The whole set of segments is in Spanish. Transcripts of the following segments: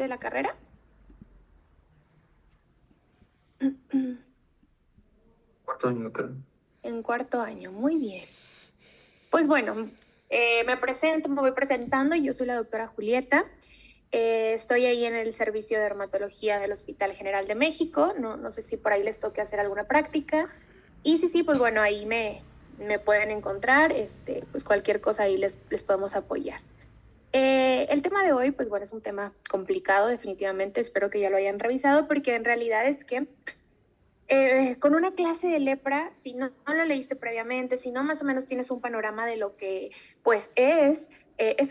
de la carrera? Cuarto año, creo. En cuarto año, muy bien. Pues bueno, me voy presentando. Yo soy la doctora Julieta. Estoy ahí en el servicio de dermatología del Hospital General de México. No sé si por ahí les toque hacer alguna práctica. Y sí, pues bueno, ahí me pueden encontrar. Pues cualquier cosa ahí les podemos apoyar. El tema de hoy, pues bueno, es un tema complicado, definitivamente. Espero que ya lo hayan revisado, porque en realidad es que con una clase de lepra, si no lo leíste previamente, si no más o menos tienes un panorama de lo que pues es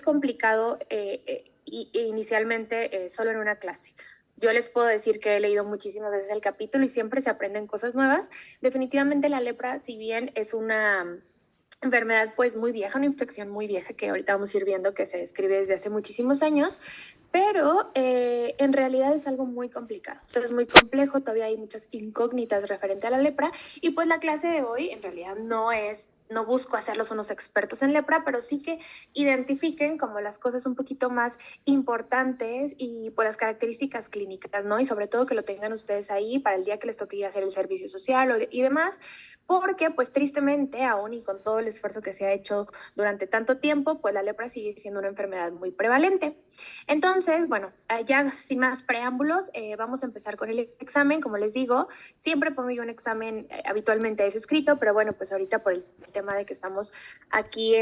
complicado inicialmente solo en una clase. Yo les puedo decir que he leído muchísimas veces el capítulo y siempre se aprenden cosas nuevas. Definitivamente la lepra, si bien es una enfermedad pues muy vieja, una infección muy vieja que ahorita vamos a ir viendo que se describe desde hace muchísimos años, pero en realidad es algo muy complicado. O sea, es muy complejo, todavía hay muchas incógnitas referente a la lepra y pues la clase de hoy en realidad no busco hacerlos unos expertos en lepra, pero sí que identifiquen como las cosas un poquito más importantes y pues las características clínicas, ¿no? Y sobre todo que lo tengan ustedes ahí para el día que les toque ir a hacer el servicio social y demás, porque pues tristemente aún y con todo el esfuerzo que se ha hecho durante tanto tiempo, pues la lepra sigue siendo una enfermedad muy prevalente. Entonces, bueno, ya sin más preámbulos, vamos a empezar con el examen. Como les digo, siempre pongo yo un examen, habitualmente es escrito, pero bueno, pues ahorita por el tema de que estamos aquí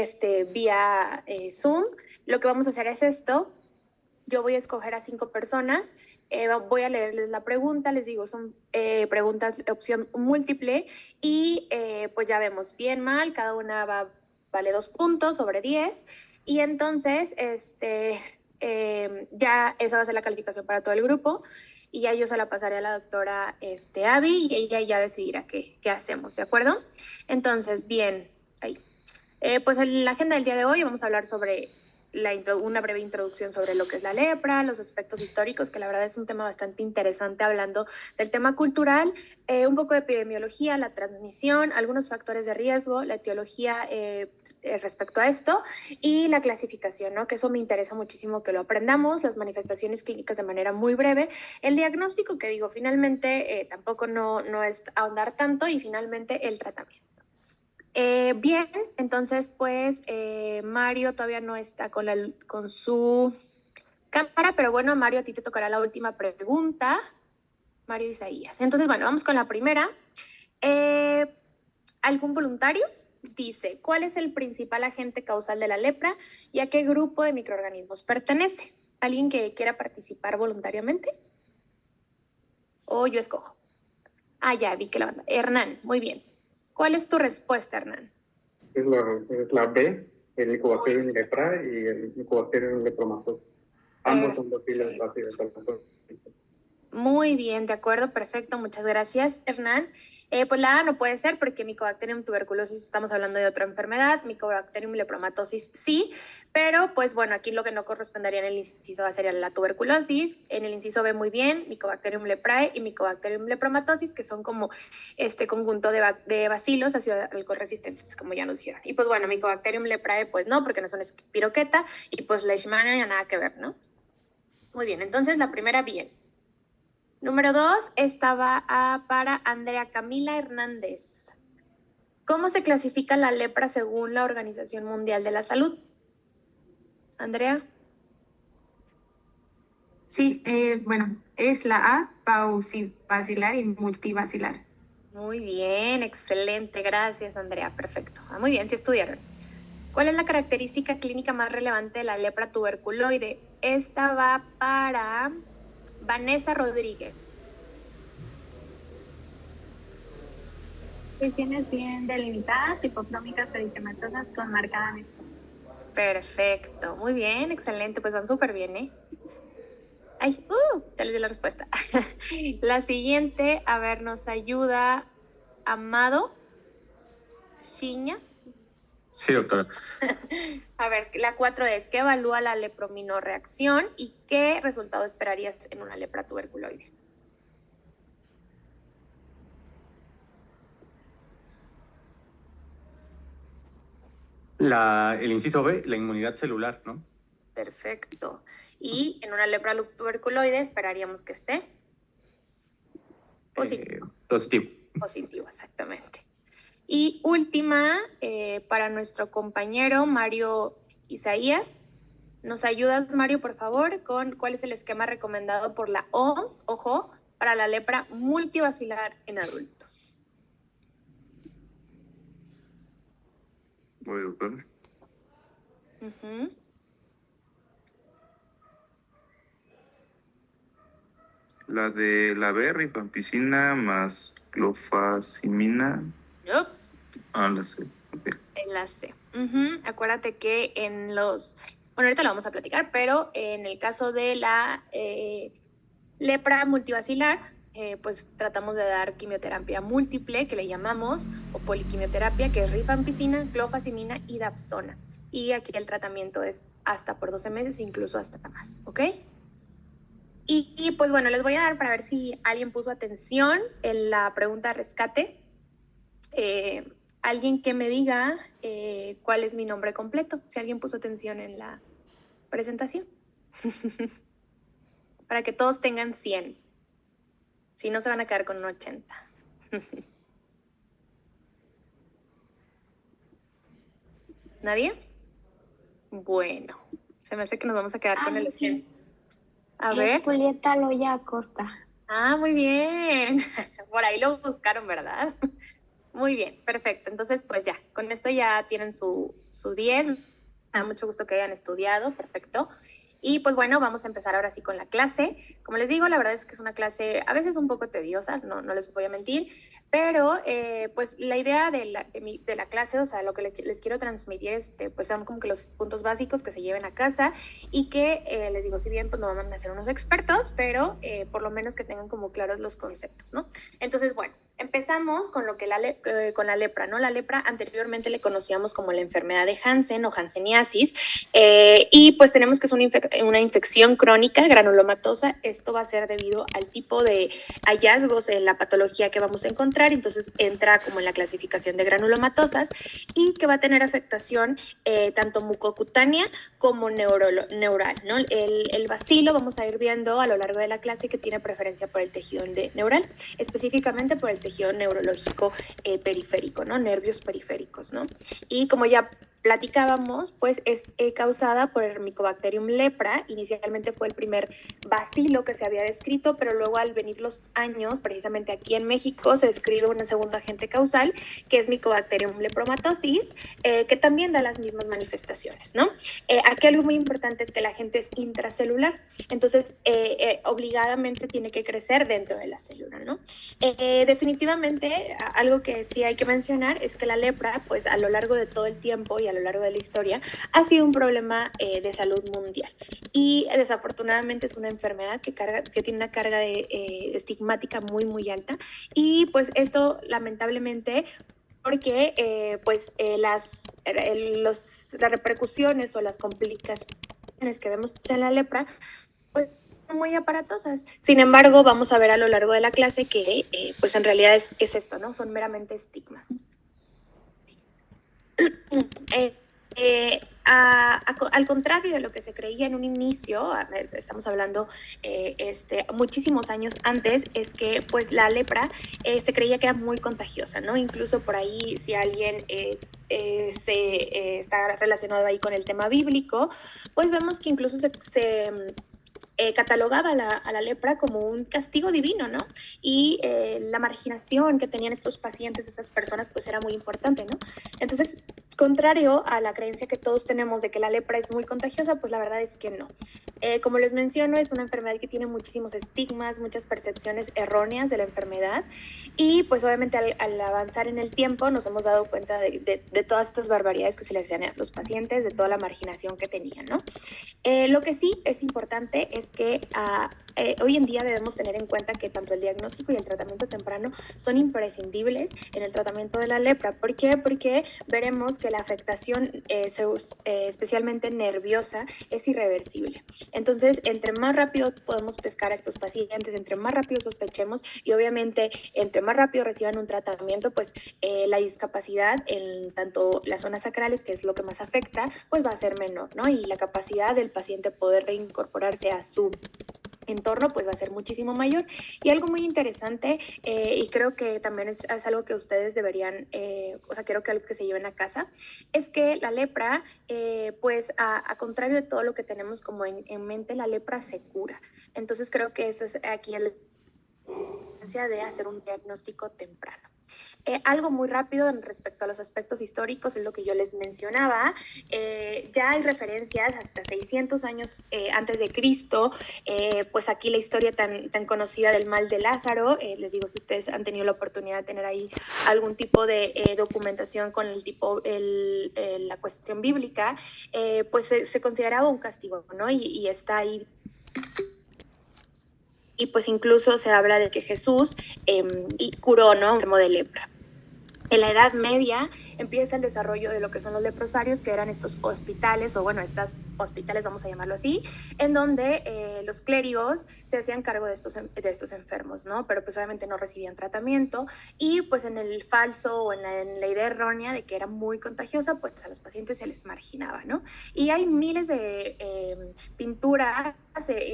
vía Zoom, lo que vamos a hacer es esto. Yo voy a escoger a 5 personas, voy a leerles la pregunta, les digo, son preguntas de opción múltiple y pues ya vemos bien, mal, cada una vale 2 puntos sobre 10 y entonces ya esa va a ser la calificación para todo el grupo y ya yo se la pasaré a la doctora Abby y ella ya decidirá qué hacemos, ¿de acuerdo? Entonces, bien, ahí. Pues en la agenda del día de hoy vamos a hablar sobre una breve introducción sobre lo que es la lepra, los aspectos históricos, que la verdad es un tema bastante interesante hablando del tema cultural, un poco de epidemiología, la transmisión, algunos factores de riesgo, la etiología respecto a esto y la clasificación, ¿no? Que eso me interesa muchísimo que lo aprendamos, las manifestaciones clínicas de manera muy breve, el diagnóstico que digo, finalmente tampoco no es ahondar tanto y finalmente el tratamiento. Bien, entonces pues Mario todavía no está con su cámara, pero bueno, Mario, a ti te tocará la última pregunta. Mario Isaías. Entonces, bueno, vamos con la primera. Eh, ¿Algún voluntario? Dice, ¿cuál es el principal agente causal de la lepra y a qué grupo de microorganismos pertenece? ¿Alguien que quiera participar voluntariamente? O yo escojo. Ah, ya vi que la banda. Hernán, muy bien. ¿Cuál es tu respuesta, Hernán? Es la B, el Mycobacterium leprae y el Mycobacterium lepromatosis. Ambos son dociles Perfecto. fáciles al control. Muy bien, de acuerdo, perfecto. Muchas gracias, Hernán. Pues la A no puede ser porque Mycobacterium tuberculosis estamos hablando de otra enfermedad, Mycobacterium lepromatosis sí, pero pues bueno, aquí lo que no correspondería en el inciso A sería la tuberculosis, en el inciso B muy bien, Mycobacterium leprae y Mycobacterium lepromatosis, que son como este conjunto de bacilos ácido alcohol resistentes, como ya nos dijeron. Y pues bueno, Mycobacterium leprae pues no, porque no son espiroqueta y pues Leishmania nada que ver, ¿no? Muy bien, entonces la primera bien. Número 2 estaba para Andrea Camila Hernández. ¿Cómo se clasifica la lepra según la Organización Mundial de la Salud? Andrea. Sí, bueno, es la A, paucivacilar y multivacilar. Muy bien, excelente, gracias Andrea, perfecto. Muy bien, sí estudiaron. ¿Cuál es la característica clínica más relevante de la lepra tuberculoide? Esta va para Vanessa Rodríguez. Lesiones bien delimitadas, hipocrómicas eritematosas con marcada necrosis. Perfecto, muy bien, excelente, pues van súper bien, ¿eh? Ay, ya les di la respuesta. La siguiente, a ver, nos ayuda Amado Chiñas. Sí, doctora. A ver, la 4 es, ¿qué evalúa la leprominorreacción y qué resultado esperarías en una lepra tuberculoide? El inciso B, la inmunidad celular, ¿no? Perfecto. Y en una lepra tuberculoide esperaríamos que esté positivo. Positivo, exactamente. Y última, para nuestro compañero Mario Isaías. ¿Nos ayudas, Mario, por favor, con cuál es el esquema recomendado por la OMS, ojo, para la lepra multivacilar en adultos? Voy a buscar. Uh-huh. La de la B, rifampicina más clofazimina. Yep. La C. Okay. En la C. Uh-huh. Acuérdate que en los... Bueno, ahorita lo vamos a platicar, pero en el caso de la lepra multivacilar, pues tratamos de dar quimioterapia múltiple, que le llamamos, o poliquimioterapia, que es rifampicina, clofazimina y dapsona. Y aquí el tratamiento es hasta por 12 meses, incluso hasta más, ¿ok? Y pues bueno, les voy a dar para ver si alguien puso atención en la pregunta rescate. Alguien que me diga cuál es mi nombre completo, si alguien puso atención en la presentación. Para que todos tengan 100. Si no, se van a quedar con un 80. ¿Nadie? Bueno, se me hace que nos vamos a quedar con el 80. A ver. Julieta Loya Acosta. Ah, muy bien. Por ahí lo buscaron, ¿verdad? Muy bien, perfecto. Entonces, pues ya, con esto ya tienen su 10. Me da mucho gusto que hayan estudiado, perfecto. Y pues bueno, vamos a empezar ahora sí con la clase. Como les digo, la verdad es que es una clase a veces un poco tediosa, no les voy a mentir, pero pues la idea de la clase, o sea, lo que les quiero transmitir pues son como que los puntos básicos que se lleven a casa y que les digo, si bien pues no van a ser unos expertos, pero por lo menos que tengan como claros los conceptos, ¿no? Entonces, bueno, empezamos con lo que con la lepra, ¿no? La lepra anteriormente le conocíamos como la enfermedad de Hansen o hanseníasis, y pues tenemos que es una infección crónica granulomatosa. Esto va a ser debido al tipo de hallazgos en la patología que vamos a encontrar, entonces entra como en la clasificación de granulomatosas y que va a tener afectación tanto mucocutánea como neural, ¿no? El bacilo vamos a ir viendo a lo largo de la clase que tiene preferencia por el tejido neural, específicamente por el tejido neurológico periférico, ¿no? Nervios periféricos, ¿no? Y como ya platicábamos, pues es causada por el Mycobacterium lepra. Inicialmente fue el primer bacilo que se había descrito, pero luego al venir los años, precisamente aquí en México, se describe un segundo agente causal, que es Mycobacterium lepromatosis, que también da las mismas manifestaciones, ¿no? Aquí algo muy importante es que el agente es intracelular, entonces obligadamente tiene que crecer dentro de la célula, ¿no? Definitivamente, algo que sí hay que mencionar es que la lepra, pues a lo largo de todo el tiempo y a lo largo de la historia, ha sido un problema de salud mundial. Y desafortunadamente es una enfermedad que tiene una carga estigmática muy, muy alta. Y pues esto lamentablemente porque las repercusiones o las complicaciones que vemos en la lepra pues son muy aparatosas. Sin embargo, vamos a ver a lo largo de la clase que pues en realidad es esto, ¿no? Son meramente estigmas. Al contrario de lo que se creía en un inicio, estamos hablando muchísimos años antes, es que pues la lepra se creía que era muy contagiosa, ¿no? Incluso por ahí, si alguien está relacionado ahí con el tema bíblico, pues vemos que incluso se catalogaba a la lepra como un castigo divino, ¿no? Y la marginación que tenían estos pacientes, esas personas, pues era muy importante, ¿no? Entonces, contrario a la creencia que todos tenemos de que la lepra es muy contagiosa, pues la verdad es que no. Como les menciono, es una enfermedad que tiene muchísimos estigmas, muchas percepciones erróneas de la enfermedad y pues obviamente al avanzar en el tiempo nos hemos dado cuenta de todas estas barbaridades que se les hacían a los pacientes, de toda la marginación que tenían, ¿no? Lo que sí es importante es que hoy en día debemos tener en cuenta que tanto el diagnóstico y el tratamiento temprano son imprescindibles en el tratamiento de la lepra. ¿Por qué? Porque veremos que la afectación especialmente nerviosa es irreversible. Entonces, entre más rápido podemos pescar a estos pacientes, entre más rápido sospechemos y obviamente entre más rápido reciban un tratamiento, pues la discapacidad en tanto las zonas sacrales, que es lo que más afecta, pues va a ser menor, ¿no? Y la capacidad del paciente poder reincorporarse a su entorno pues va a ser muchísimo mayor. Y algo muy interesante, y creo que también es algo que ustedes deberían, quiero que algo que se lleven a casa, es que la lepra, pues a contrario de todo lo que tenemos como en mente, la lepra se cura. Entonces creo que eso es aquí la importancia de hacer un diagnóstico temprano. Algo muy rápido en respecto a los aspectos históricos es lo que yo les mencionaba. Ya hay referencias hasta 600 años antes de Cristo, pues aquí la historia tan conocida del mal de Lázaro. Les digo, si ustedes han tenido la oportunidad de tener ahí algún tipo de documentación con la cuestión bíblica, pues se consideraba un castigo, ¿no? Y está ahí. Y pues incluso se habla de que Jesús curó, ¿no?, enfermo de lepra. En la Edad Media empieza el desarrollo de lo que son los leprosarios, que eran estos hospitales, o bueno, estas hospitales, vamos a llamarlo así, en donde los clérigos se hacían cargo de estos enfermos, ¿no? Pero pues obviamente no recibían tratamiento y pues en el falso o en la idea errónea de que era muy contagiosa, pues a los pacientes se les marginaba, ¿no? Y hay miles de pinturas,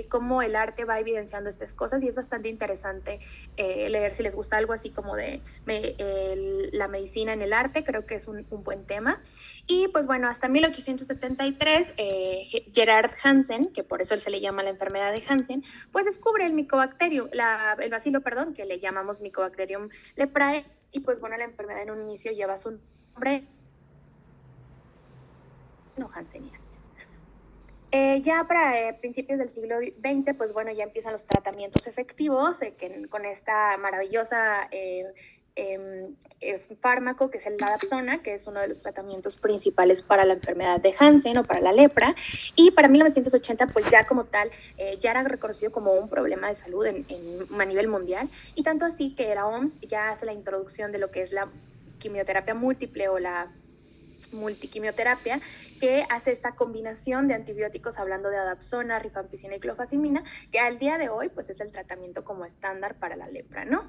cómo el arte va evidenciando estas cosas y es bastante interesante leer si les gusta algo así como de la medicina en el arte, creo que es un buen tema. Y pues bueno, hasta 1873 Gerard Hansen, que por eso se le llama la enfermedad de Hansen, pues descubre el bacilo, que le llamamos Mycobacterium leprae, y pues bueno, la enfermedad en un inicio lleva su nombre, hanseniasis. Ya para principios del siglo XX, pues bueno, ya empiezan los tratamientos efectivos con esta maravillosa fármaco que es el Dapsona, que es uno de los tratamientos principales para la enfermedad de Hansen o para la lepra. Y para 1980, pues ya como tal, ya era reconocido como un problema de salud a nivel mundial. Y tanto así que la OMS ya hace la introducción de lo que es la quimioterapia múltiple o la multiquimioterapia, que hace esta combinación de antibióticos, hablando de Dapsona, rifampicina y clofazimina, que al día de hoy pues es el tratamiento como estándar para la lepra, ¿no?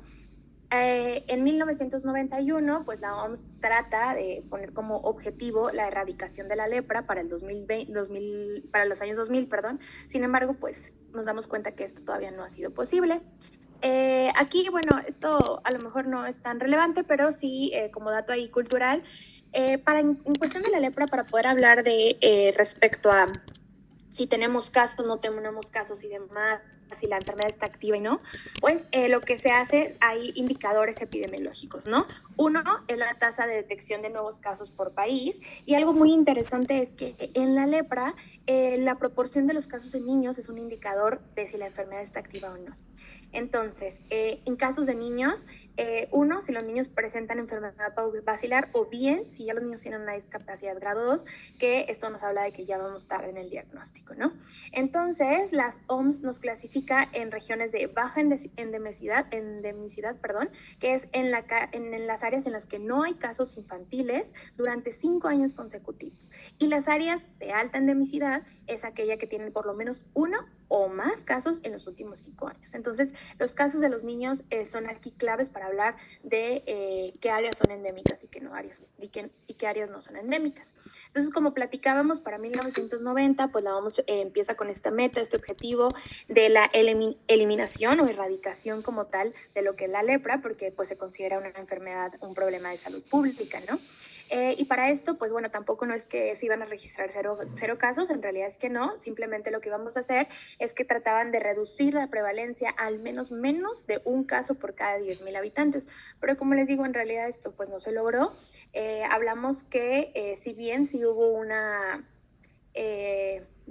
En 1991, pues la OMS trata de poner como objetivo la erradicación de la lepra para el para los años 2000, perdón. Sin embargo, pues nos damos cuenta que esto todavía no ha sido posible. Aquí, bueno, esto a lo mejor no es tan relevante, pero sí como dato ahí cultural, en cuestión de la lepra, para poder hablar de respecto a si tenemos casos, no tenemos casos y demás, si la enfermedad está activa y no, pues lo que se hace, hay indicadores epidemiológicos, ¿no? Uno es la tasa de detección de nuevos casos por país, y algo muy interesante es que en la lepra la proporción de los casos en niños es un indicador de si la enfermedad está activa o no. Entonces, en casos de niños, si los niños presentan enfermedad basilar, o bien si ya los niños tienen una discapacidad grado 2, que esto nos habla de que ya vamos tarde en el diagnóstico, ¿no? Entonces, las OMS nos clasifica en regiones de baja endemicidad, que es en las áreas en las que no hay casos infantiles durante 5 años consecutivos. Y las áreas de alta endemicidad es aquella que tienen por lo menos uno o más casos en los últimos 5 años. Entonces, los casos de los niños son aquí claves para hablar de qué áreas son endémicas y qué áreas no son endémicas. Entonces, como platicábamos, para 1990, pues la OMS empieza con esta meta, este objetivo de la eliminación o erradicación como tal de lo que es la lepra, porque pues se considera una enfermedad, un problema de salud pública, ¿no? Y para esto, pues bueno, tampoco no es que se iban a registrar cero casos, en realidad es que no, simplemente lo que íbamos a hacer es que trataban de reducir la prevalencia al menos de un caso por cada 10,000 habitantes. Pero como les digo, en realidad esto pues no se logró. Hablamos que si bien sí hubo una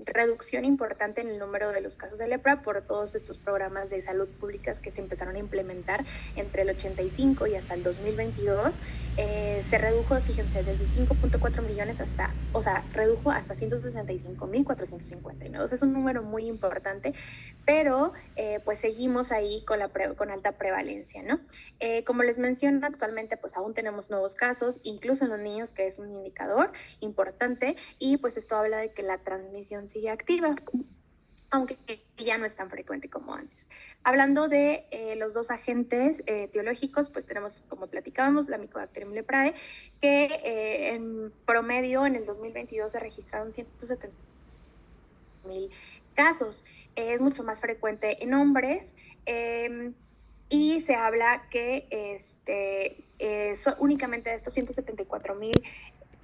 reducción importante en el número de los casos de lepra por todos estos programas de salud públicas que se empezaron a implementar entre el 85 y hasta el 2022, se redujo, fíjense, desde 5.4 millones redujo hasta 165,459. O sea, es un número muy importante, pero pues seguimos ahí con alta prevalencia, ¿no? Como les menciono, actualmente pues aún tenemos nuevos casos, incluso en los niños, que es un indicador importante, y pues esto habla de que la transmisión sigue activa, aunque ya no es tan frecuente como antes. Hablando de los dos agentes etiológicos, pues tenemos, como platicábamos, la Mycobacterium leprae, que en promedio en el 2022 se registraron 170,000 casos. Es mucho más frecuente en hombres, y se habla que únicamente de estos 174,000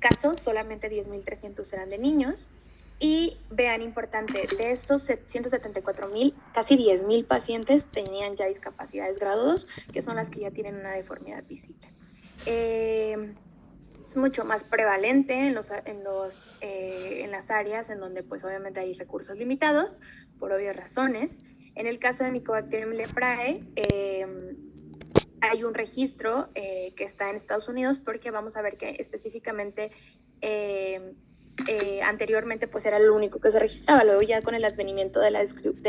casos, solamente 10,300 eran de niños. Y vean, importante, de estos 174,000, casi 10,000 pacientes tenían ya discapacidades grado 2, que son las que ya tienen una deformidad visible. Es mucho más prevalente en las áreas en donde pues obviamente hay recursos limitados, por obvias razones. En el caso de Mycobacterium leprae, hay un registro que está en Estados Unidos, porque vamos a ver que específicamente anteriormente pues era lo único que se registraba. Luego ya con el advenimiento de la descripción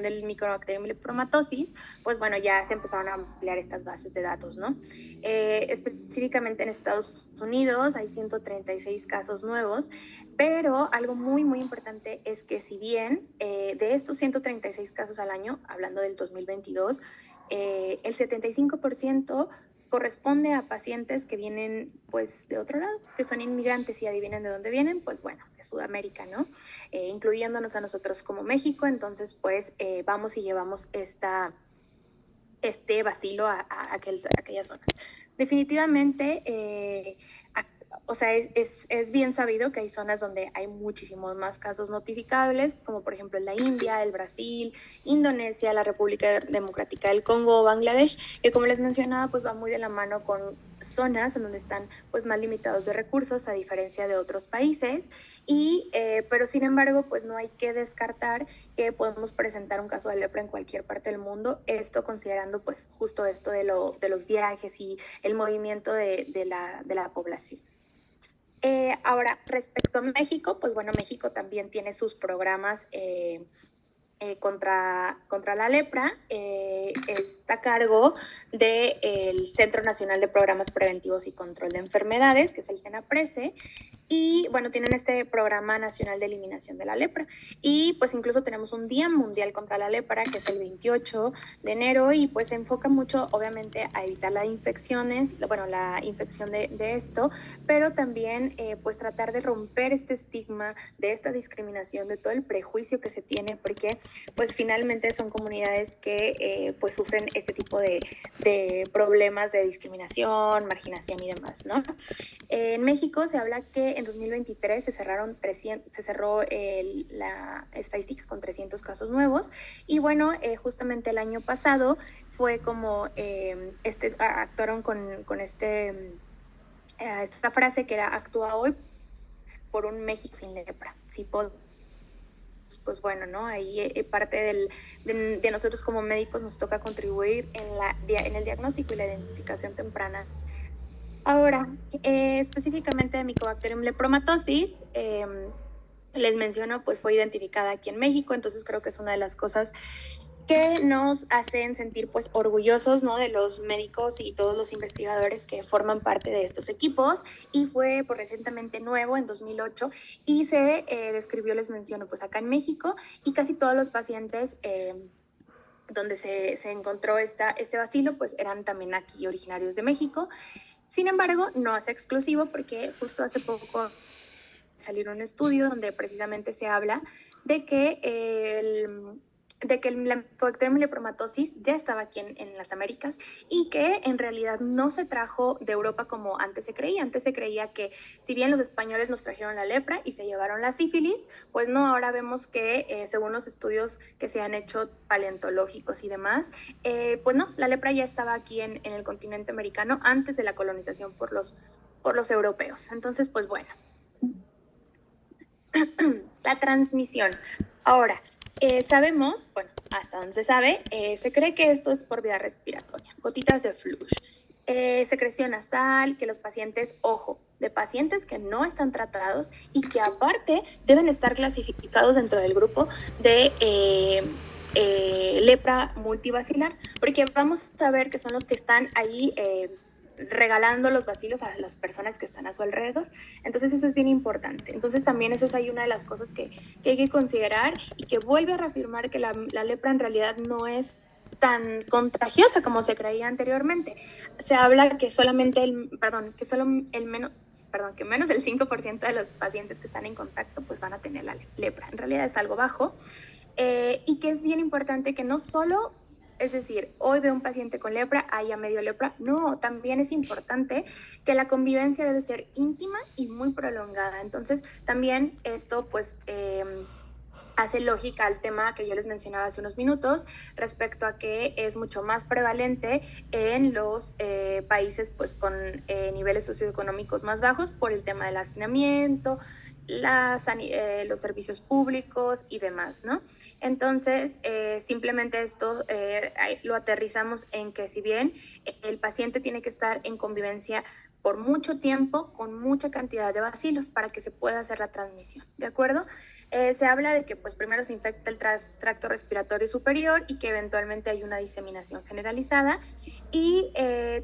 del Mycobacterium lepromatosis, pues bueno, ya se empezaron a ampliar estas bases de datos, ¿no? Específicamente en Estados Unidos hay 136 casos nuevos, pero algo muy, muy importante es que si bien de estos 136 casos al año, hablando del 2022, el 75% corresponde a pacientes que vienen pues de otro lado, que son inmigrantes, y adivinen de dónde vienen, pues bueno, de Sudamérica, ¿no? Incluyéndonos a nosotros como México. Entonces pues vamos y llevamos este bacilo a aquellas zonas. Definitivamente, o sea, es bien sabido que hay zonas donde hay muchísimos más casos notificables, como por ejemplo en la India, el Brasil, Indonesia, la República Democrática del Congo, Bangladesh, que como les mencionaba, pues va muy de la mano con zonas en donde están pues más limitados de recursos, a diferencia de otros países, pero sin embargo, pues no hay que descartar que podemos presentar un caso de lepra en cualquier parte del mundo, esto considerando pues justo esto de los viajes y el movimiento de la población. Ahora, respecto a México, pues bueno, México también tiene sus programas contra la lepra. Está a cargo del Centro Nacional de Programas Preventivos y Control de Enfermedades, que es el CENAPRESE, y bueno, tienen este programa nacional de eliminación de la lepra, y pues incluso tenemos un Día Mundial contra la Lepra, que es el 28 de enero, y pues se enfoca mucho obviamente a evitar las infecciones, bueno, la infección de esto, pero también pues tratar de romper este estigma, de esta discriminación, de todo el prejuicio que se tiene, porque pues finalmente son comunidades que pues sufren este tipo de problemas de discriminación, marginación y demás, ¿no? En México se habla que en 2023 se cerró la estadística con 300 casos nuevos, y bueno, justamente el año pasado fue como actuaron con esta frase que era: actúa hoy por un México sin lepra. Sí, pues bueno, ¿no? Ahí parte de nosotros como médicos nos toca contribuir en el diagnóstico y la identificación temprana. Ahora, específicamente de Mycobacterium lepromatosis, les menciono, pues fue identificada aquí en México, entonces creo que es una de las cosas que nos hacen sentir pues orgullosos, ¿no?, de los médicos y todos los investigadores que forman parte de estos equipos, y fue pues recientemente nuevo en 2008, y se describió, les menciono, pues acá en México, y casi todos los pacientes donde se encontró este bacilo pues eran también aquí originarios de México. Sin embargo, no es exclusivo, porque justo hace poco salió un estudio donde precisamente se habla de que la Mycobacterium lepromatosis ya estaba aquí en las Américas, y que en realidad no se trajo de Europa como antes se creía. Antes se creía que si bien los españoles nos trajeron la lepra y se llevaron la sífilis, pues no, ahora vemos que según los estudios que se han hecho paleontológicos y demás, pues no, la lepra ya estaba aquí en el continente americano antes de la colonización por los europeos. Entonces, pues bueno. La transmisión. Ahora, hasta donde se sabe, se cree que esto es por vía respiratoria, gotitas de flush. secreción nasal, que los pacientes, ojo, de pacientes que no están tratados y que aparte deben estar clasificados dentro del grupo de lepra multivacilar, porque vamos a ver que son los que están ahí regalando los bacilos a las personas que están a su alrededor. Entonces eso es bien importante. Entonces también eso es ahí una de las cosas que hay que considerar y que vuelve a reafirmar que la lepra en realidad no es tan contagiosa como se creía anteriormente. Se habla que que menos del 5% de los pacientes que están en contacto pues van a tener la lepra. En realidad es algo bajo y que es bien importante que no solo, es decir, hoy veo un paciente con lepra, ya medio lepra. No, también es importante que la convivencia debe ser íntima y muy prolongada. Entonces, también esto, pues, hace lógica al tema que yo les mencionaba hace unos minutos respecto a que es mucho más prevalente en los países, pues, con niveles socioeconómicos más bajos por el tema del hacinamiento, los servicios públicos y demás, ¿no? Entonces, simplemente esto lo aterrizamos en que si bien el paciente tiene que estar en convivencia por mucho tiempo con mucha cantidad de bacilos para que se pueda hacer la transmisión, ¿de acuerdo? Se habla de que pues primero se infecta el tracto respiratorio superior y que eventualmente hay una diseminación generalizada y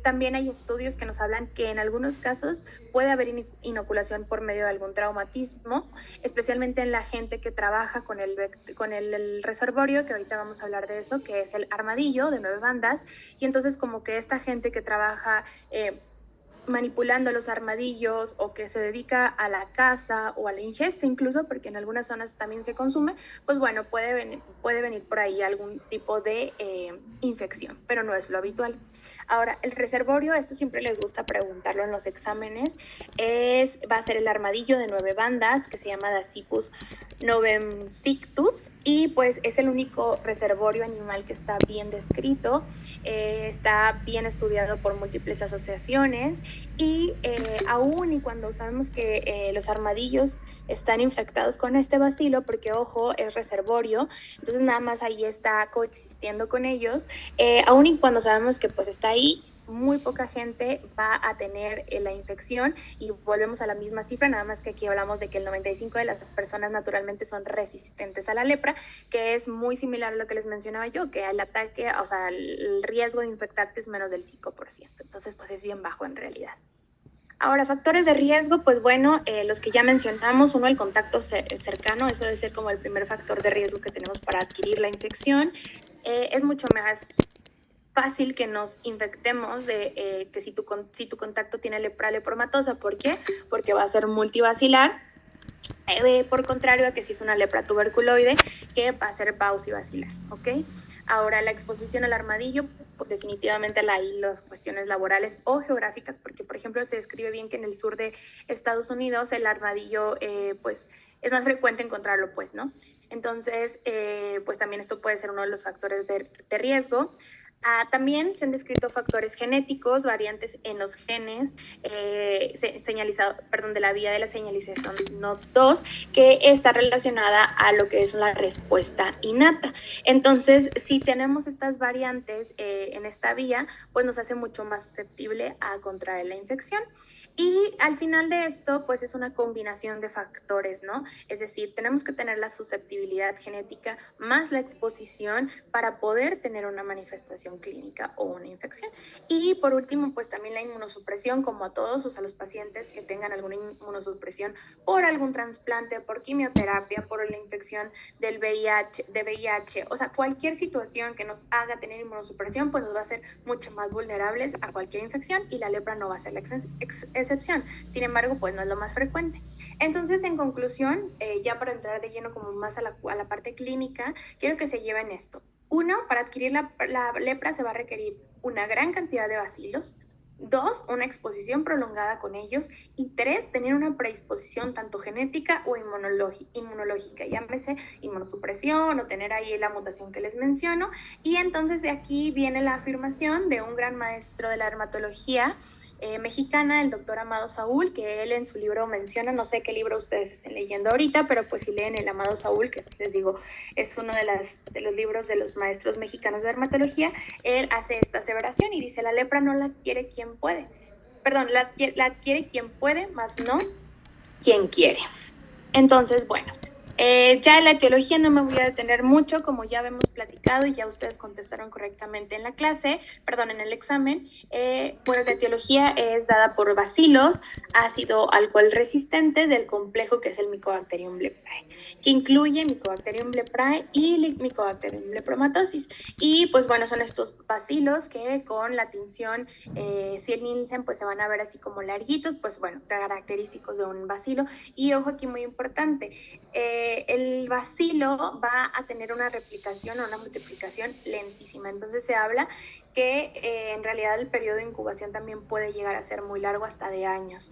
también hay estudios que nos hablan que en algunos casos puede haber inoculación por medio de algún traumatismo, especialmente en la gente que trabaja con el reservorio, que ahorita vamos a hablar de eso, que es el armadillo de 9 bandas, y entonces como que esta gente que trabaja manipulando los armadillos o que se dedica a la caza o a la ingesta incluso, porque en algunas zonas también se consume, pues bueno, puede venir por ahí algún tipo de infección, pero no es lo habitual. Ahora, el reservorio, esto siempre les gusta preguntarlo en los exámenes, va a ser el armadillo de 9 bandas que se llama Dasypus novemsictus y pues es el único reservorio animal que está bien descrito, está bien estudiado por múltiples asociaciones y aún y cuando sabemos que los armadillos están infectados con este bacilo, porque ojo, es reservorio, entonces nada más ahí está coexistiendo con ellos, aún y cuando sabemos que pues está ahí, muy poca gente va a tener la infección y volvemos a la misma cifra, nada más que aquí hablamos de que el 95% de las personas naturalmente son resistentes a la lepra, que es muy similar a lo que les mencionaba yo, que el ataque, o sea, el riesgo de infectarte es menos del 5%, entonces pues es bien bajo en realidad. Ahora, factores de riesgo, pues bueno, los que ya mencionamos, uno, el contacto cercano, eso debe ser como el primer factor de riesgo que tenemos para adquirir la infección. Es mucho más fácil que nos infectemos que si tu contacto tiene lepra lepromatosa. ¿Por qué? Porque va a ser multivacilar. Por contrario a que si es una lepra tuberculoide, que va a ser paucivacilar, ¿ok? Ahora, la exposición al armadillo, pues definitivamente hay las cuestiones laborales o geográficas, porque, por ejemplo, se describe bien que en el sur de Estados Unidos el armadillo, pues, es más frecuente encontrarlo, pues, ¿no? Entonces, pues también esto puede ser uno de los factores de riesgo. También se han descrito factores genéticos, variantes en los genes, de la vía de la señalización NOD2, que está relacionada a lo que es la respuesta innata. Entonces, si tenemos estas variantes en esta vía, pues nos hace mucho más susceptible a contraer la infección. Y al final de esto, pues es una combinación de factores, ¿no? Es decir, tenemos que tener la susceptibilidad genética más la exposición para poder tener una manifestación clínica o una infección. Y por último, pues también la inmunosupresión, como a todos, o sea, los pacientes que tengan alguna inmunosupresión por algún trasplante, por quimioterapia, por la infección de VIH, o sea, cualquier situación que nos haga tener inmunosupresión, pues nos va a hacer mucho más vulnerables a cualquier infección y la lepra no va a ser la excepción. Sin embargo, pues no es lo más frecuente. Entonces, en conclusión, ya para entrar de lleno como más a la parte clínica, quiero que se lleven esto. 1, para adquirir la lepra se va a requerir una gran cantidad de bacilos. 2, una exposición prolongada con ellos. Y 3, tener una predisposición tanto genética o inmunológica, llámese inmunosupresión o tener ahí la mutación que les menciono. Y entonces de aquí viene la afirmación de un gran maestro de la dermatología, mexicana, el doctor Amado Saúl, que él en su libro menciona, no sé qué libro ustedes estén leyendo ahorita, pero pues si leen el Amado Saúl, que les digo, es uno de los libros de los maestros mexicanos de dermatología, él hace esta aseveración y dice, la lepra no la adquiere quien puede. Perdón, la adquiere quien puede, más no quien quiere. Entonces, bueno, ya en la etiología no me voy a detener mucho, como ya hemos platicado y ya ustedes contestaron correctamente en la clase, perdón, en el examen. Pues la etiología es dada por bacilos ácido alcohol resistentes del complejo que es el Mycobacterium leprae, que incluye Mycobacterium leprae y Mycobacterium lepromatosis. Y pues bueno, son estos bacilos que con la tinción Nielsen pues se van a ver así como larguitos, pues bueno, característicos de un bacilo. Y ojo aquí muy importante, el bacilo va a tener una replicación o una multiplicación lentísima. Entonces se habla que en realidad el periodo de incubación también puede llegar a ser muy largo, hasta de años.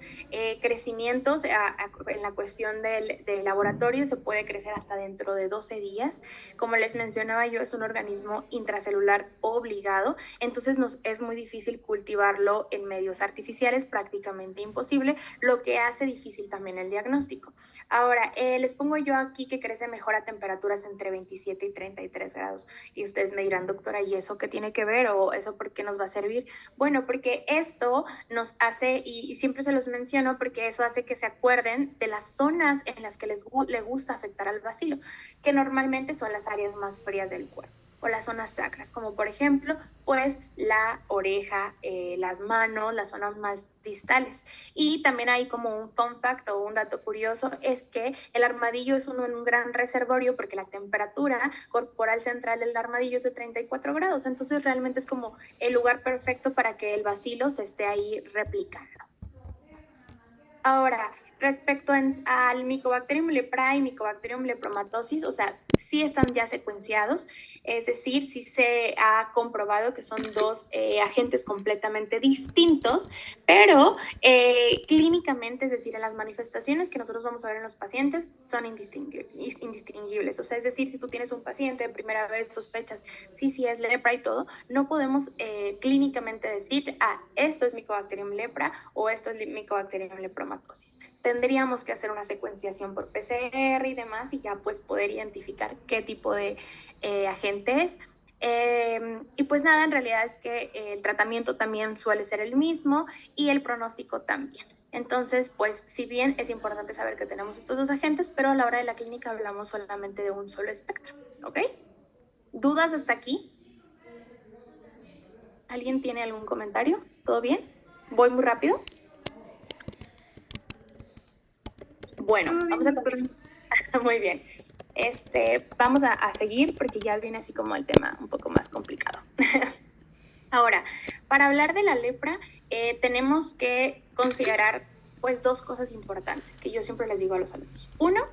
Crecimientos en la cuestión del laboratorio se puede crecer hasta dentro de 12 días. Como les mencionaba yo, es un organismo intracelular obligado, entonces nos es muy difícil cultivarlo en medios artificiales, prácticamente imposible, lo que hace difícil también el diagnóstico. Ahora, les pongo yo aquí que crece mejor a temperaturas entre 27 y 33 grados. Y ustedes me dirán, doctora, ¿y eso qué tiene que ver? ¿O eso por qué nos va a servir? Bueno, porque esto nos hace, y siempre se los menciono, porque eso hace que se acuerden de las zonas en las que le gusta afectar al bacilo, que normalmente son las áreas más frías del cuerpo, o las zonas sacras, como por ejemplo, pues la oreja, las manos, las zonas más distales. Y también hay como un fun fact o un dato curioso, es que el armadillo es un gran reservorio porque la temperatura corporal central del armadillo es de 34 grados, entonces realmente es como el lugar perfecto para que el bacilo se esté ahí replicando. Ahora, respecto al Mycobacterium leprae y Mycobacterium lepromatosis, o sea, sí están ya secuenciados, es decir, sí se ha comprobado que son dos agentes completamente distintos, pero clínicamente, es decir, en las manifestaciones que nosotros vamos a ver en los pacientes son indistinguibles. O sea, es decir, si tú tienes un paciente de primera vez, sospechas, sí es lepra y todo, no podemos clínicamente decir, esto es Mycobacterium lepra o esto es Mycobacterium lepromatosis. Tendríamos que hacer una secuenciación por PCR y demás y ya pues poder identificar qué tipo de agente es. Y pues nada, en realidad es que el tratamiento también suele ser el mismo y el pronóstico también. Entonces, pues si bien es importante saber que tenemos estos dos agentes, pero a la hora de la clínica hablamos solamente de un solo espectro, ¿ok? ¿Dudas hasta aquí? ¿Alguien tiene algún comentario? ¿Todo bien? ¿Voy muy rápido? Bueno, vamos a continuar. Muy bien. Vamos a seguir porque ya viene así como el tema un poco más complicado. Ahora, para hablar de la lepra, tenemos que considerar pues dos cosas importantes que yo siempre les digo a los alumnos. Uno,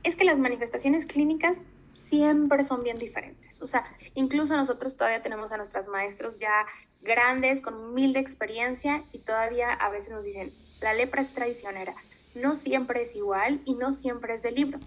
es que las manifestaciones clínicas siempre son bien diferentes. O sea, incluso nosotros todavía tenemos a nuestros maestros ya grandes, con 1000 de experiencia y todavía a veces nos dicen, la lepra es traicionera. No siempre es igual y no siempre es del libro.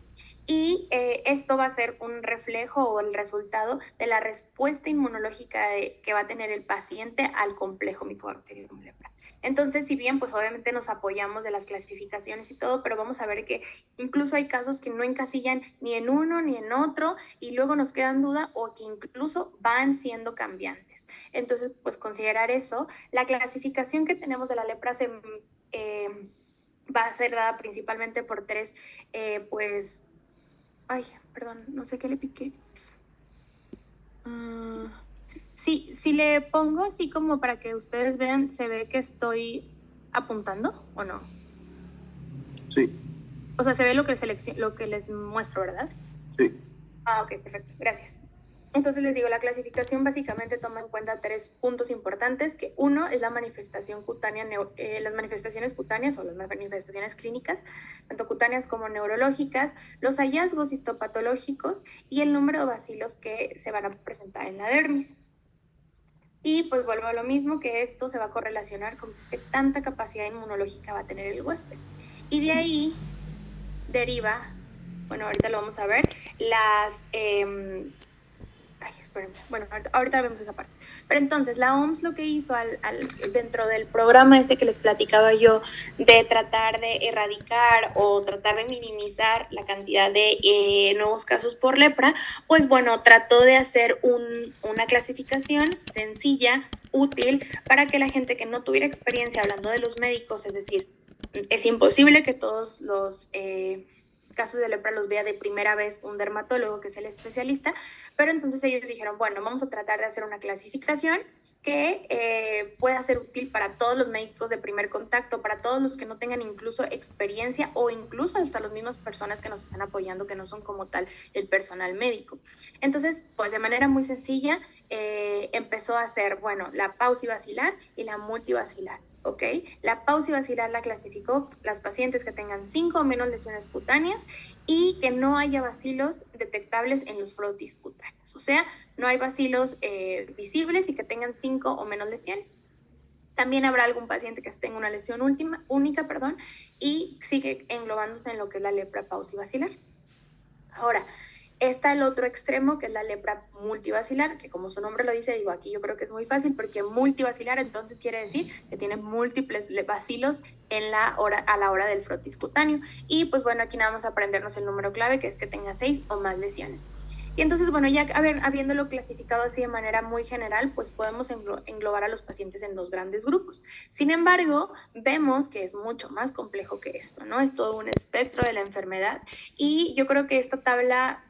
Y esto va a ser un reflejo o el resultado de la respuesta inmunológica que va a tener el paciente al complejo Mycobacterium leprae. Entonces, si bien pues obviamente nos apoyamos de las clasificaciones y todo, pero vamos a ver que incluso hay casos que no encasillan ni en uno ni en otro y luego nos quedan duda o que incluso van siendo cambiantes. Entonces, pues considerar eso. La clasificación que tenemos de la lepra va a ser dada principalmente por tres, no sé qué le piqué. Sí, si le pongo así como para que ustedes vean, ¿se ve que estoy apuntando o no? Sí. O sea, se ve lo que les muestro, ¿verdad? Sí. Ok, perfecto, gracias. Entonces les digo, la clasificación básicamente toma en cuenta 3 puntos importantes, que uno es la manifestación cutánea, las manifestaciones cutáneas o las manifestaciones clínicas, tanto cutáneas como neurológicas, los hallazgos histopatológicos y el número de bacilos que se van a presentar en la dermis. Y pues vuelvo a lo mismo, que esto se va a correlacionar con qué tanta capacidad inmunológica va a tener el huésped. Y de ahí deriva, bueno, ahorita lo vamos a ver, espérenme. Bueno, ahorita vemos esa parte. Pero entonces, la OMS lo que hizo dentro del programa que les platicaba yo, de tratar de erradicar o tratar de minimizar la cantidad de nuevos casos por lepra, pues bueno, trató de hacer una clasificación sencilla, útil, para que la gente que no tuviera experiencia hablando de los médicos, es decir, es imposible que todos los casos de lepra los vea de primera vez un dermatólogo, que es el especialista, pero entonces ellos dijeron, bueno, vamos a tratar de hacer una clasificación que pueda ser útil para todos los médicos de primer contacto, para todos los que no tengan incluso experiencia o incluso hasta las mismas personas que nos están apoyando, que no son como tal el personal médico. Entonces, pues de manera muy sencilla, empezó a hacer, bueno, la pausivacilar y la multivacilar. ¿Ok? La pausivacilar la clasificó las pacientes que tengan 5 o menos lesiones cutáneas y que no haya bacilos detectables en los frotis cutáneos. O sea, no hay bacilos visibles y que tengan 5 o menos lesiones. También habrá algún paciente que tenga una lesión única, y sigue englobándose en lo que es la lepra pausivacilar. Ahora, está el otro extremo, que es la lepra multivacilar, que como su nombre lo dice, digo, aquí yo creo que es muy fácil, porque multivacilar entonces quiere decir que tiene múltiples bacilos a la hora del frotis cutáneo. Y pues bueno, aquí nada más aprendernos el número clave, que es que tenga 6 o más lesiones. Y entonces, bueno, ya habiéndolo clasificado así de manera muy general, pues podemos englobar a los pacientes en 2 grandes grupos. Sin embargo, vemos que es mucho más complejo que esto, ¿no? Es todo un espectro de la enfermedad, y yo creo que esta tabla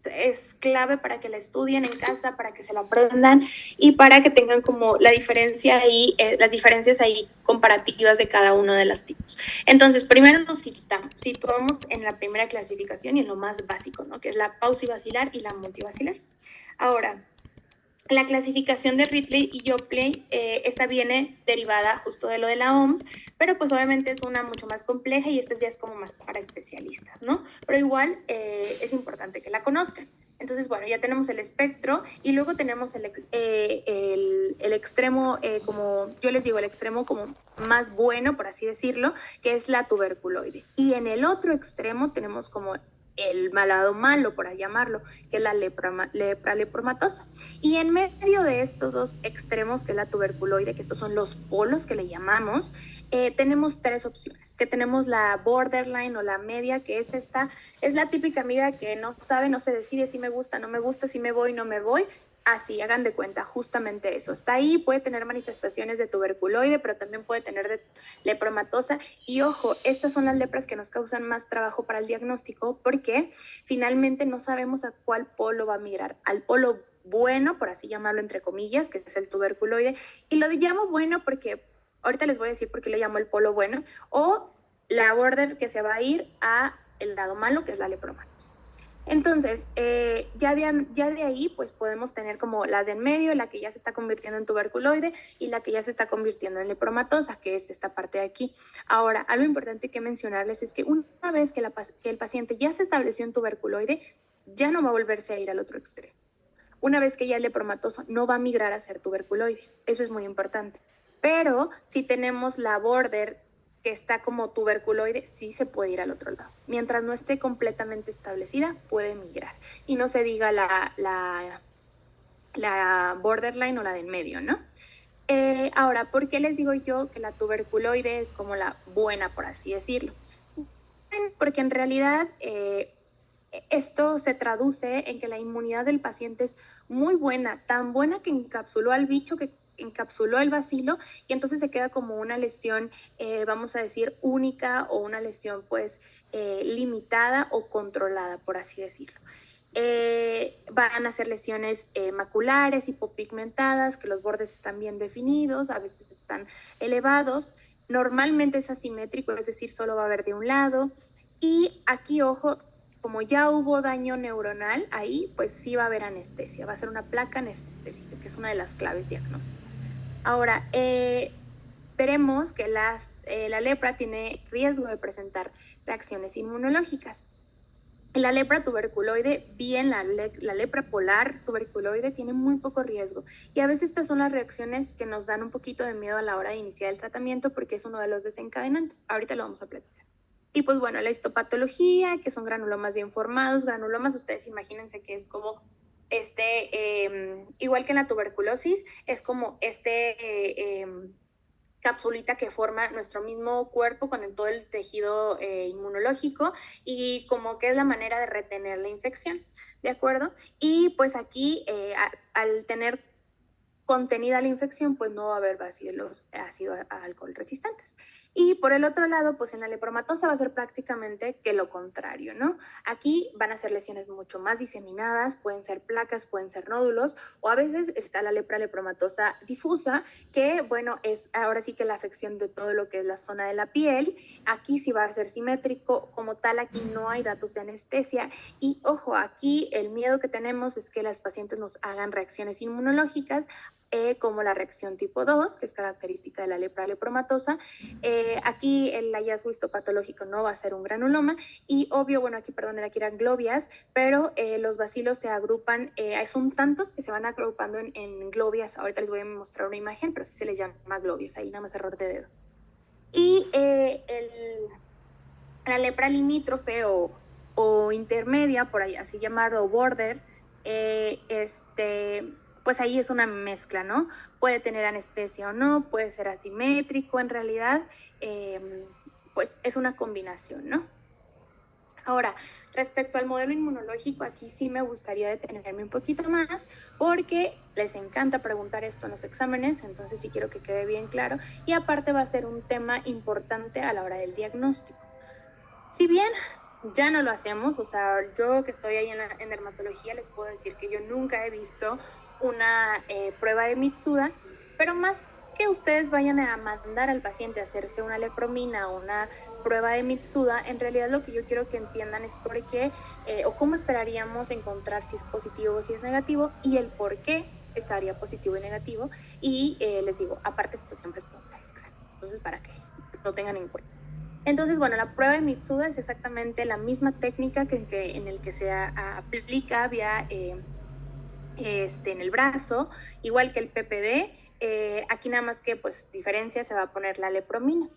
es clave para que la estudien en casa, para que se la aprendan y para que tengan como la diferencia ahí, las diferencias ahí comparativas de cada uno de los tipos. Entonces, primero nos situamos en la primera clasificación y en lo más básico, ¿no? Que es la pausivacilar y la multivacilar. Ahora, la clasificación de Ridley y Joplin, esta viene derivada justo de lo de la OMS, pero pues obviamente es una mucho más compleja y esta ya es como más para especialistas, ¿no? Pero igual es importante que la conozcan. Entonces, bueno, ya tenemos el espectro y luego tenemos el extremo, como yo les digo, el extremo como más bueno, por así decirlo, que es la tuberculoide. Y en el otro extremo tenemos como el lado malo, por así llamarlo, que es la lepra lepromatosa. Y en medio de estos 2 extremos, que es la tuberculoide, que estos son los polos que le llamamos, tenemos 3 opciones, que tenemos la borderline o la media, que es la típica amiga que no sabe, no se decide si me gusta, no me gusta, si me voy, no me voy. Así, hagan de cuenta, justamente eso. Está ahí, puede tener manifestaciones de tuberculoide, pero también puede tener de lepromatosa. Y ojo, estas son las lepras que nos causan más trabajo para el diagnóstico, porque finalmente no sabemos a cuál polo va a migrar. Al polo bueno, por así llamarlo entre comillas, que es el tuberculoide. Y lo llamo bueno porque, ahorita les voy a decir por qué le llamo el polo bueno, o la border que se va a ir a el lado malo, que es la lepromatosa. Entonces, ya de ahí, pues podemos tener como las de en medio, la que ya se está convirtiendo en tuberculoide y la que ya se está convirtiendo en lepromatosa, que es esta parte de aquí. Ahora, algo importante que mencionarles es que una vez que el paciente ya se estableció en tuberculoide, ya no va a volverse a ir al otro extremo. Una vez que ya el lepromatoso no va a migrar a ser tuberculoide. Eso es muy importante. Pero si tenemos la border que está como tuberculoide, sí se puede ir al otro lado. Mientras no esté completamente establecida, puede migrar. Y no se diga la borderline o la del medio, ¿no? Ahora, ¿por qué les digo yo que la tuberculoide es como la buena, por así decirlo? Porque en realidad esto se traduce en que la inmunidad del paciente es muy buena, tan buena que encapsuló al bicho, que encapsuló el bacilo, y entonces se queda como una lesión, vamos a decir, única, o una lesión pues limitada o controlada, por así decirlo. Van a ser lesiones maculares, hipopigmentadas, que los bordes están bien definidos, a veces están elevados. Normalmente es asimétrico, es decir, solo va a haber de un lado. Y aquí, ojo, como ya hubo daño neuronal ahí, pues sí va a haber anestesia, va a ser una placa anestésica, que es una de las claves diagnósticas. Ahora, veremos que la lepra tiene riesgo de presentar reacciones inmunológicas. La lepra tuberculoide, bien la lepra polar tuberculoide, tiene muy poco riesgo. Y a veces estas son las reacciones que nos dan un poquito de miedo a la hora de iniciar el tratamiento, porque es uno de los desencadenantes. Ahorita lo vamos a platicar. Y pues bueno, la histopatología, que son granulomas bien formados. Granulomas, ustedes imagínense que es como igual que en la tuberculosis, es como capsulita que forma nuestro mismo cuerpo con todo el tejido inmunológico y como que es la manera de retener la infección, ¿de acuerdo? Y pues aquí, al tener contenida la infección, pues no va a haber bacilos ácido alcohol resistentes. Y por el otro lado, pues en la lepromatosa va a ser prácticamente que lo contrario, ¿no? Aquí van a ser lesiones mucho más diseminadas, pueden ser placas, pueden ser nódulos, o a veces está la lepra lepromatosa difusa, que bueno, es ahora sí que la afección de todo lo que es la zona de la piel. Aquí sí va a ser simétrico, como tal aquí no hay datos de anestesia. Y ojo, aquí el miedo que tenemos es que las pacientes nos hagan reacciones inmunológicas, como la reacción tipo 2, que es característica de la lepra lepromatosa. Aquí el hallazgo histopatológico no va a ser un granuloma y obvio, bueno, aquí, perdón, aquí eran globias, pero los bacilos se agrupan, son tantos que se van agrupando en globias. Ahorita les voy a mostrar una imagen, pero sí se les llama globias, ahí nada más error de dedo. Y la lepra limítrofe o intermedia, por ahí así llamado, o border, pues ahí es una mezcla, ¿no? Puede tener anestesia o no, puede ser asimétrico en realidad, pues es una combinación, ¿no? Ahora, respecto al modelo inmunológico, aquí sí me gustaría detenerme un poquito más porque les encanta preguntar esto en los exámenes, entonces sí quiero que quede bien claro y aparte va a ser un tema importante a la hora del diagnóstico. Si bien ya no lo hacemos, o sea, yo que estoy ahí en dermatología les puedo decir que yo nunca he visto una prueba de Mitsuda, pero más que ustedes vayan a mandar al paciente a hacerse una lepromina o una prueba de Mitsuda, en realidad lo que yo quiero que entiendan es por qué o cómo esperaríamos encontrar si es positivo o si es negativo y el por qué estaría positivo y negativo. Y les digo, aparte esto siempre es pregunta del examen, entonces para que lo tengan en cuenta. Entonces, bueno, la prueba de Mitsuda es exactamente la misma técnica en el que se aplica vía en el brazo, igual que el PPD. Aquí nada más que, pues, diferencia, se va a poner la lepromina,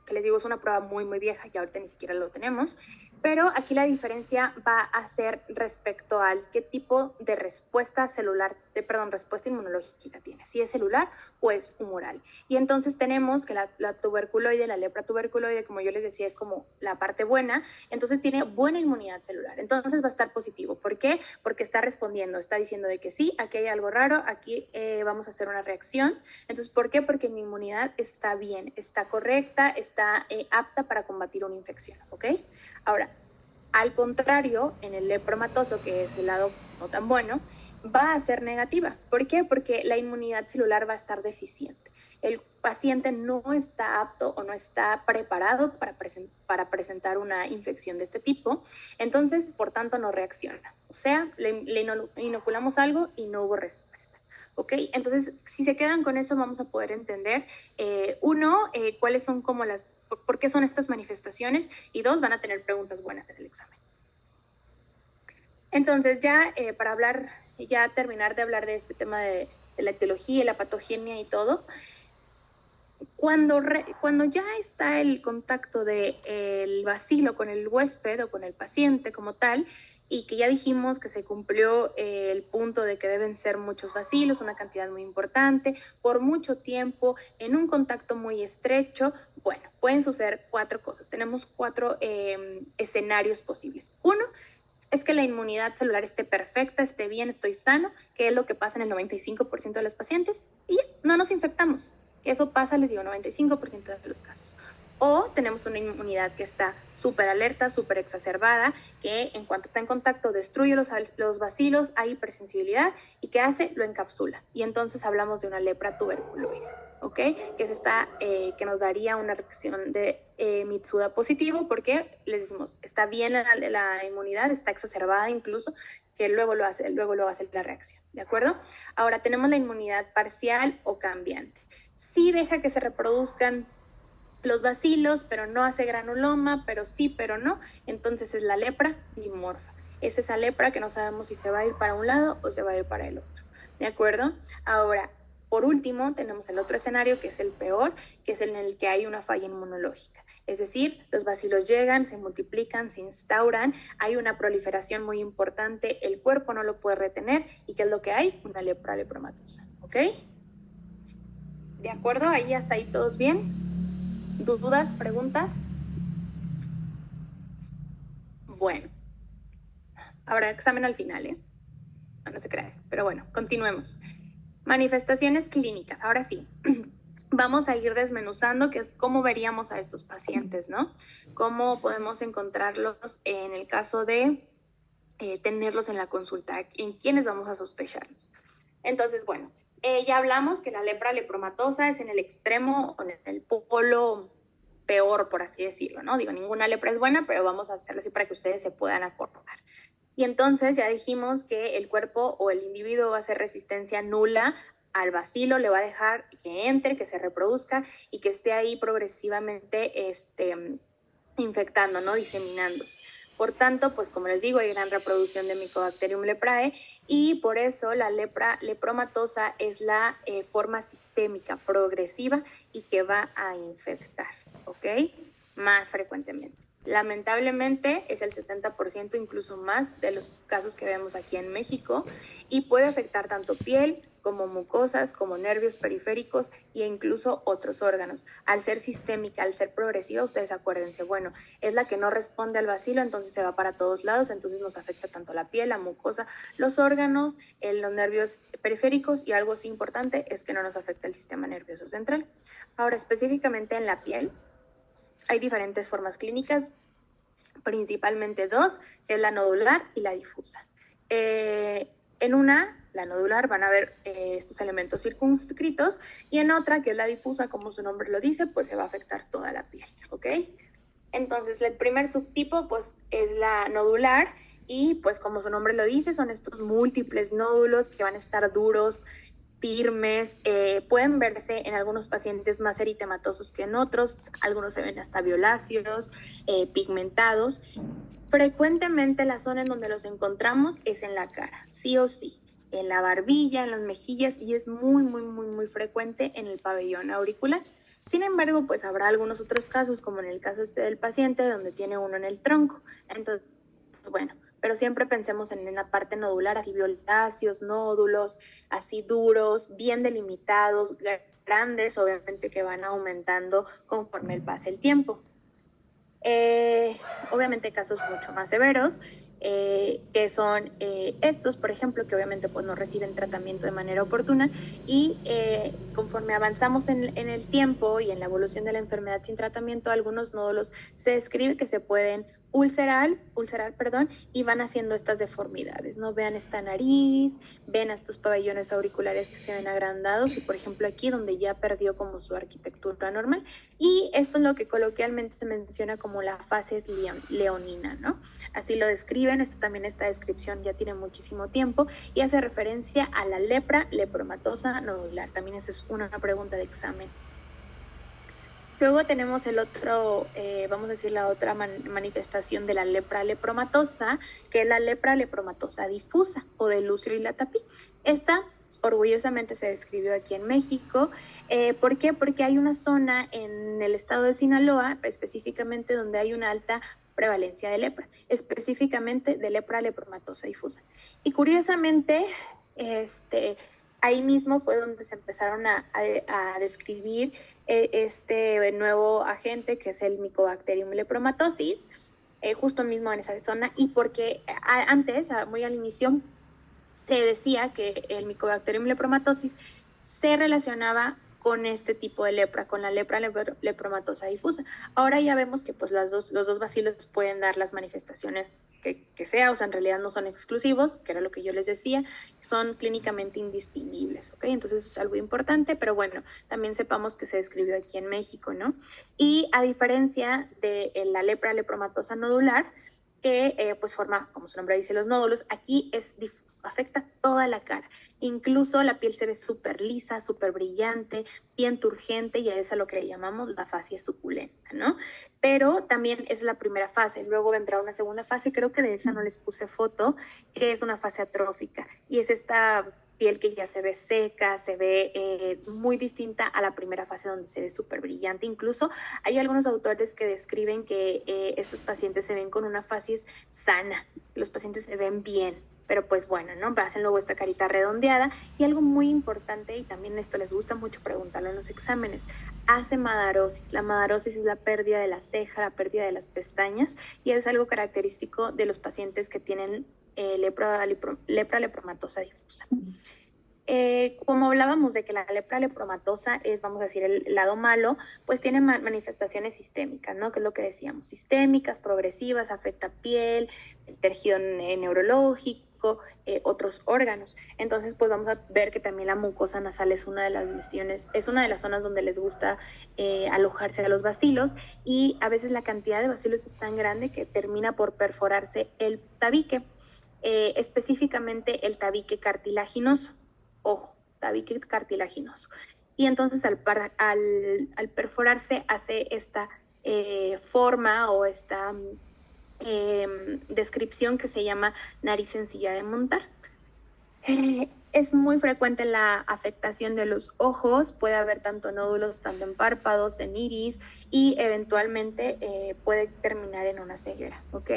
que les digo es una prueba muy, muy vieja, ya ahorita ni siquiera lo tenemos, pero aquí la diferencia va a ser respecto al qué tipo de respuesta celular, respuesta inmunológica tiene, si es celular o es humoral. Y entonces tenemos que la tuberculoide, la lepra tuberculoide, como yo les decía, es como la parte buena, entonces tiene buena inmunidad celular, entonces va a estar positivo. ¿Por qué? Porque está respondiendo, está diciendo de que sí, aquí hay algo raro, aquí vamos a hacer una reacción. Entonces, ¿por qué? Porque mi inmunidad está bien, está correcta, está apta para combatir una infección, ¿ok? Ahora, al contrario, en el lepromatoso, que es el lado no tan bueno, va a ser negativa. ¿Por qué? Porque la inmunidad celular va a estar deficiente. El paciente no está apto o no está preparado para presentar una infección de este tipo, entonces, por tanto, no reacciona. O sea, le inoculamos algo y no hubo respuesta. ¿Ok? Entonces, si se quedan con eso, vamos a poder entender, cuáles son como por qué son estas manifestaciones, y dos, van a tener preguntas buenas en el examen. Entonces, ya terminar de hablar de este tema de la etiología, la patogenia y todo, cuando ya está el contacto del bacilo con el huésped o con el paciente como tal, y que ya dijimos que se cumplió el punto de que deben ser muchos bacilos, una cantidad muy importante, por mucho tiempo, en un contacto muy estrecho, bueno, pueden suceder 4 cosas. Tenemos 4 escenarios posibles. Uno es que la inmunidad celular esté perfecta, esté bien, estoy sano, que es lo que pasa en el 95% de los pacientes, y no nos infectamos. Eso pasa, les digo, 95% de los casos. O tenemos una inmunidad que está súper alerta, súper exacerbada, que en cuanto está en contacto destruye los bacilos, hay hipersensibilidad, y ¿qué hace? Lo encapsula. Y entonces hablamos de una lepra tuberculoide, ¿ok? Que nos daría una reacción de Mitsuda positivo, porque les decimos, está bien la inmunidad, está exacerbada incluso, que luego lo hace la reacción, ¿de acuerdo? Ahora tenemos la inmunidad parcial o cambiante. Sí deja que se reproduzcan los bacilos, pero no hace granuloma, pero sí, pero no, entonces es la lepra dimorfa. Es esa lepra que no sabemos si se va a ir para un lado o se va a ir para el otro, ¿de acuerdo? Ahora, por último, tenemos el otro escenario que es el peor, que es en el que hay una falla inmunológica. Es decir, los bacilos llegan, se multiplican, se instauran, hay una proliferación muy importante, el cuerpo no lo puede retener. ¿Y qué es lo que hay? Una lepra lepromatosa, ¿ok? ¿De acuerdo? Ahí hasta ahí todos bien. ¿Dudas, preguntas? Bueno, ahora examen al final, ¿eh? No se crean, pero bueno, continuemos. Manifestaciones clínicas, ahora sí. Vamos a ir desmenuzando qué es cómo veríamos a estos pacientes, ¿no? Cómo podemos encontrarlos en el caso de tenerlos en la consulta, en quiénes vamos a sospecharlos. Entonces, bueno, ya hablamos que la lepra lepromatosa es en el extremo o en el polo peor, por así decirlo, ¿no? Digo, ninguna lepra es buena, pero vamos a hacerlo así para que ustedes se puedan acordar. Y entonces ya dijimos que el cuerpo o el individuo va a hacer resistencia nula al bacilo, le va a dejar que entre, que se reproduzca y que esté ahí progresivamente infectando, ¿no? Diseminándose. Por tanto, pues como les digo, hay gran reproducción de Mycobacterium leprae y por eso la lepra lepromatosa es la forma sistémica progresiva y que va a infectar, ¿ok? Más frecuentemente. Lamentablemente es el 60%, incluso más, de los casos que vemos aquí en México y puede afectar tanto piel como mucosas, como nervios periféricos e incluso otros órganos. Al ser sistémica, al ser progresiva, ustedes acuérdense, bueno, es la que no responde al bacilo, entonces se va para todos lados, entonces nos afecta tanto la piel, la mucosa, los órganos, los nervios periféricos y algo así importante es que no nos afecta el sistema nervioso central. Ahora, específicamente en la piel, hay diferentes formas clínicas, principalmente dos, que es la nodular y la difusa. En una, la nodular, van a ver estos elementos circunscritos y en otra, que es la difusa, como su nombre lo dice, pues se va a afectar toda la piel, ¿ok? Entonces, el primer subtipo, pues, es la nodular y, pues, como su nombre lo dice, son estos múltiples nódulos que van a estar duros, firmes, pueden verse en algunos pacientes más eritematosos que en otros, algunos se ven hasta violáceos, pigmentados. Frecuentemente la zona en donde los encontramos es en la cara, sí o sí, en la barbilla, en las mejillas y es muy frecuente en el pabellón auricular. Sin embargo, pues habrá algunos otros casos, como en el caso del paciente, donde tiene uno en el tronco. Entonces, bueno, pero siempre pensemos en la parte nodular, así violáceos, nódulos, así duros, bien delimitados, grandes, obviamente que van aumentando conforme pasa el tiempo. Obviamente casos mucho más severos, que son estos, por ejemplo, que obviamente pues, no reciben tratamiento de manera oportuna y conforme avanzamos en el tiempo y en la evolución de la enfermedad sin tratamiento, algunos nódulos se describe que se pueden ulcerar, y van haciendo estas deformidades, ¿no? Vean esta nariz, ven a estos pabellones auriculares que se ven agrandados y, por ejemplo, aquí donde ya perdió como su arquitectura normal. Y esto es lo que coloquialmente se menciona como la fases leonina, ¿no? Así lo describen, esta descripción ya tiene muchísimo tiempo y hace referencia a la lepra lepromatosa nodular. También eso es una pregunta de examen. Luego tenemos el otro, vamos a decir la otra manifestación de la lepra lepromatosa, que es la lepra lepromatosa difusa o de Lucio y Latapí. Esta orgullosamente se describió aquí en México. ¿Por qué? Porque hay una zona en el estado de Sinaloa, específicamente donde hay una alta prevalencia de lepra, específicamente de lepra lepromatosa difusa. Y curiosamente, ahí mismo fue donde se empezaron a describir este nuevo agente que es el Mycobacterium lepromatosis, justo mismo en esa zona, y porque antes, muy al inicio, se decía que el Mycobacterium lepromatosis se relacionaba con este tipo de lepra, con la lepra lepromatosa difusa. Ahora ya vemos que pues los dos bacilos pueden dar las manifestaciones que sea, o sea, en realidad no son exclusivos, que era lo que yo les decía, son clínicamente indistinguibles, ¿ok? Entonces eso es algo importante, pero bueno, también sepamos que se describió aquí en México, ¿no? Y a diferencia de la lepra lepromatosa nodular, que pues forma, como su nombre dice, los nódulos, aquí es difuso, afecta toda la cara. Incluso la piel se ve súper lisa, súper brillante, bien turgente, y a eso es lo que le llamamos la facie suculenta, ¿no? Pero también es la primera fase, luego vendrá una segunda fase, creo que de esa no les puse foto, que es una fase atrófica, y es esta piel que ya se ve seca, se ve muy distinta a la primera fase donde se ve súper brillante. Incluso hay algunos autores que describen que estos pacientes se ven con una facies sana, los pacientes se ven bien. Pero pues bueno, ¿no? Hacen luego esta carita redondeada y algo muy importante, y también esto les gusta mucho preguntarlo en los exámenes, hace madarosis. La madarosis es la pérdida de la ceja, la pérdida de las pestañas y es algo característico de los pacientes que tienen lepra lepromatosa difusa. Como hablábamos de que la lepra lepromatosa es, vamos a decir, el lado malo, pues tiene manifestaciones sistémicas, ¿no? Que es lo que decíamos, sistémicas, progresivas, afecta piel, el tejido neurológico, otros órganos. Entonces, pues vamos a ver que también la mucosa nasal es una de las lesiones, es una de las zonas donde les gusta alojarse a los bacilos y a veces la cantidad de bacilos es tan grande que termina por perforarse el tabique, específicamente el tabique cartilaginoso. Ojo, tabique cartilaginoso. Y entonces al perforarse hace esta forma o esta descripción que se llama nariz sencilla de montar. Es muy frecuente la afectación de los ojos, puede haber tanto nódulos, tanto en párpados, en iris y eventualmente puede terminar en una ceguera, ¿ok?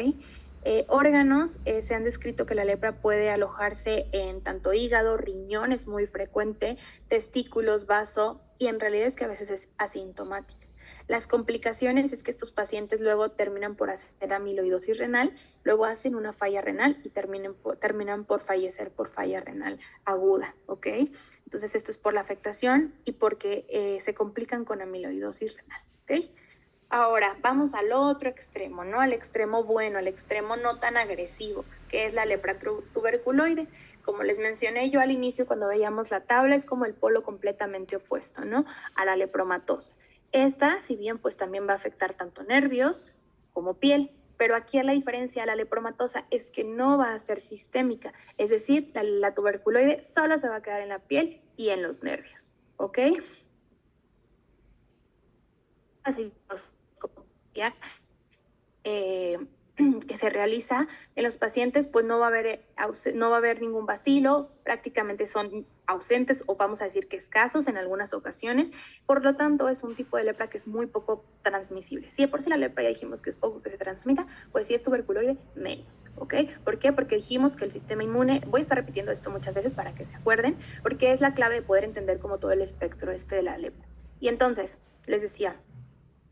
Órganos, se han descrito que la lepra puede alojarse en tanto hígado, riñón, es muy frecuente, testículos, vaso, y en realidad es que a veces es asintomática. Las complicaciones es que estos pacientes luego terminan por hacer amiloidosis renal, luego hacen una falla renal y terminan por fallecer por falla renal aguda, ¿ok? Entonces esto es por la afectación y porque se complican con amiloidosis renal, ¿ok? Ahora, vamos al otro extremo, ¿no? Al extremo bueno, al extremo no tan agresivo, que es la lepra tuberculoide. Como les mencioné yo al inicio cuando veíamos la tabla, es como el polo completamente opuesto, ¿no? A la lepromatosa. Esta, si bien pues también va a afectar tanto nervios como piel, pero aquí la diferencia a la lepromatosa es que no va a ser sistémica, es decir, la tuberculoide solo se va a quedar en la piel y en los nervios, ¿ok? Así que se realiza en los pacientes, pues no va a haber ningún bacilo, prácticamente son ausentes o vamos a decir que escasos en algunas ocasiones, por lo tanto es un tipo de lepra que es muy poco transmisible. Si de por sí la lepra ya dijimos que es poco que se transmita, pues si es tuberculoide, menos, ¿ok? ¿Por qué? Porque dijimos que el sistema inmune, voy a estar repitiendo esto muchas veces para que se acuerden, porque es la clave de poder entender como todo el espectro de la lepra. Y entonces, les decía,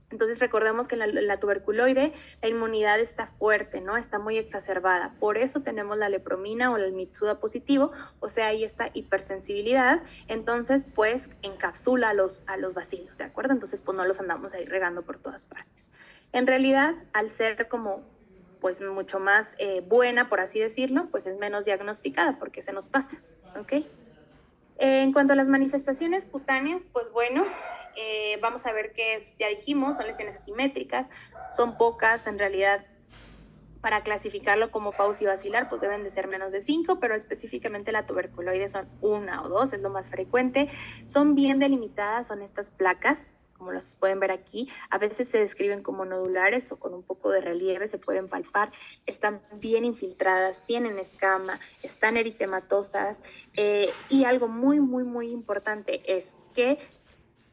entonces recordemos que en la tuberculoide la inmunidad está fuerte, ¿no? Está muy exacerbada. Por eso tenemos la lepromina o el Mitsuda positivo, o sea, ahí está hipersensibilidad. Entonces, pues encapsula a los bacilos, ¿de acuerdo? Entonces, pues no los andamos ahí regando por todas partes. En realidad, al ser como pues mucho más buena, por así decirlo, pues es menos diagnosticada porque se nos pasa, ¿ok? En cuanto a las manifestaciones cutáneas, pues bueno, vamos a ver qué es, ya dijimos, son lesiones asimétricas, son pocas en realidad. Para clasificarlo como paucibacilar, pues deben de ser menos de 5, pero específicamente la tuberculoide son 1 o 2, es lo más frecuente. Son bien delimitadas, son estas placas, como los pueden ver aquí. A veces se describen como nodulares o con un poco de relieve, se pueden palpar. Están bien infiltradas, tienen escama, están eritematosas. Y algo muy, muy, muy importante es que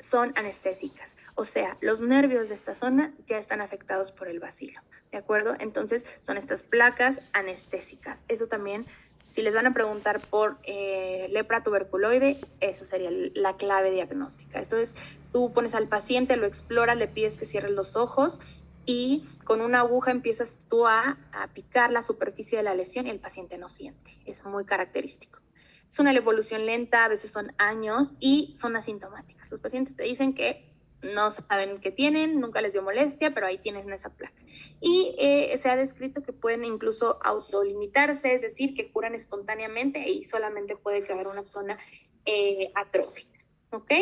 son anestésicas, o sea, los nervios de esta zona ya están afectados por el bacilo, ¿de acuerdo? Entonces son estas placas anestésicas. Eso también, si les van a preguntar por lepra tuberculoide, eso sería la clave diagnóstica. Esto es, tú pones al paciente, lo exploras, le pides que cierre los ojos y con una aguja empiezas tú a picar la superficie de la lesión y el paciente no siente. Es muy característico. Es una evolución lenta, a veces son años y son asintomáticas. Los pacientes te dicen que no saben qué tienen, nunca les dio molestia, pero ahí tienen esa placa. Y se ha descrito que pueden incluso autolimitarse, es decir, que curan espontáneamente y solamente puede quedar una zona atrófica, ¿ok?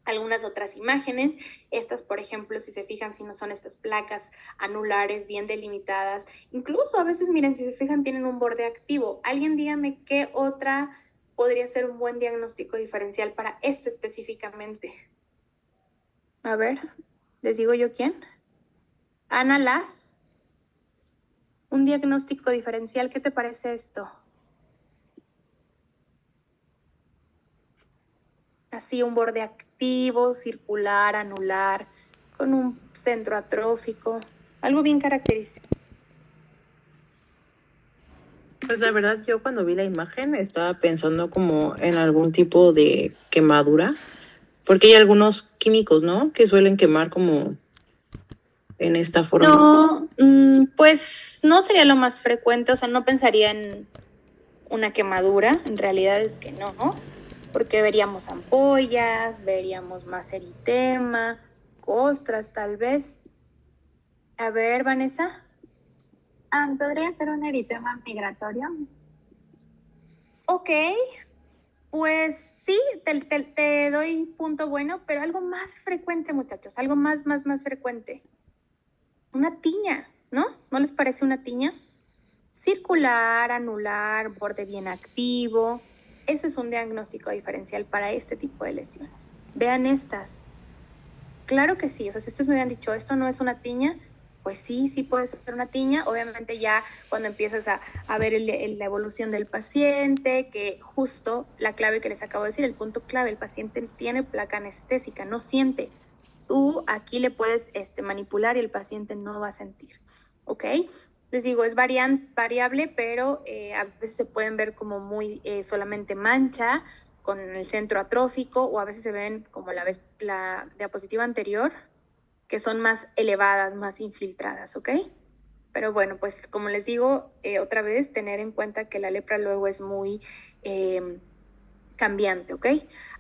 Algunas otras imágenes, estas por ejemplo, si se fijan, si no son estas placas anulares bien delimitadas, incluso a veces, miren, si se fijan, tienen un borde activo. Alguien dígame qué otra podría ser un buen diagnóstico diferencial para este específicamente. A ver, ¿les digo yo quién? Ana Las. Un diagnóstico diferencial, ¿qué te parece esto? así un borde activo, circular, anular, con un centro atrófico, algo bien característico. Pues la verdad, yo cuando vi la imagen estaba pensando como en algún tipo de quemadura, porque hay algunos químicos, ¿no? Que suelen quemar como en esta forma. No, pues no sería lo más frecuente, o sea, no pensaría en una quemadura, en realidad es que no, porque veríamos ampollas, veríamos más eritema, costras tal vez. A ver, Vanessa. ¿Podría ser un eritema migratorio? Ok, pues sí, te doy punto bueno, pero algo más frecuente, muchachos, algo más frecuente. Una tiña, ¿no? ¿No les parece una tiña? Circular, anular, borde bien activo. Ese es un diagnóstico diferencial para este tipo de lesiones. Vean estas. Claro que sí, o sea, si ustedes me habían dicho esto no es una tiña, pues sí, sí puede ser una tiña. Obviamente ya cuando empiezas a ver la evolución del paciente, que justo la clave que les acabo de decir, el punto clave, el paciente tiene placa anestésica, no siente. Tú aquí le puedes manipular y el paciente no va a sentir, ¿ok? Les digo, es variable, pero a veces se pueden ver como muy solamente mancha con el centro atrófico, o a veces se ven como la diapositiva anterior, que son más elevadas, más infiltradas, ¿ok? Pero bueno, pues como les digo, otra vez, tener en cuenta que la lepra luego es muy cambiante, ¿ok?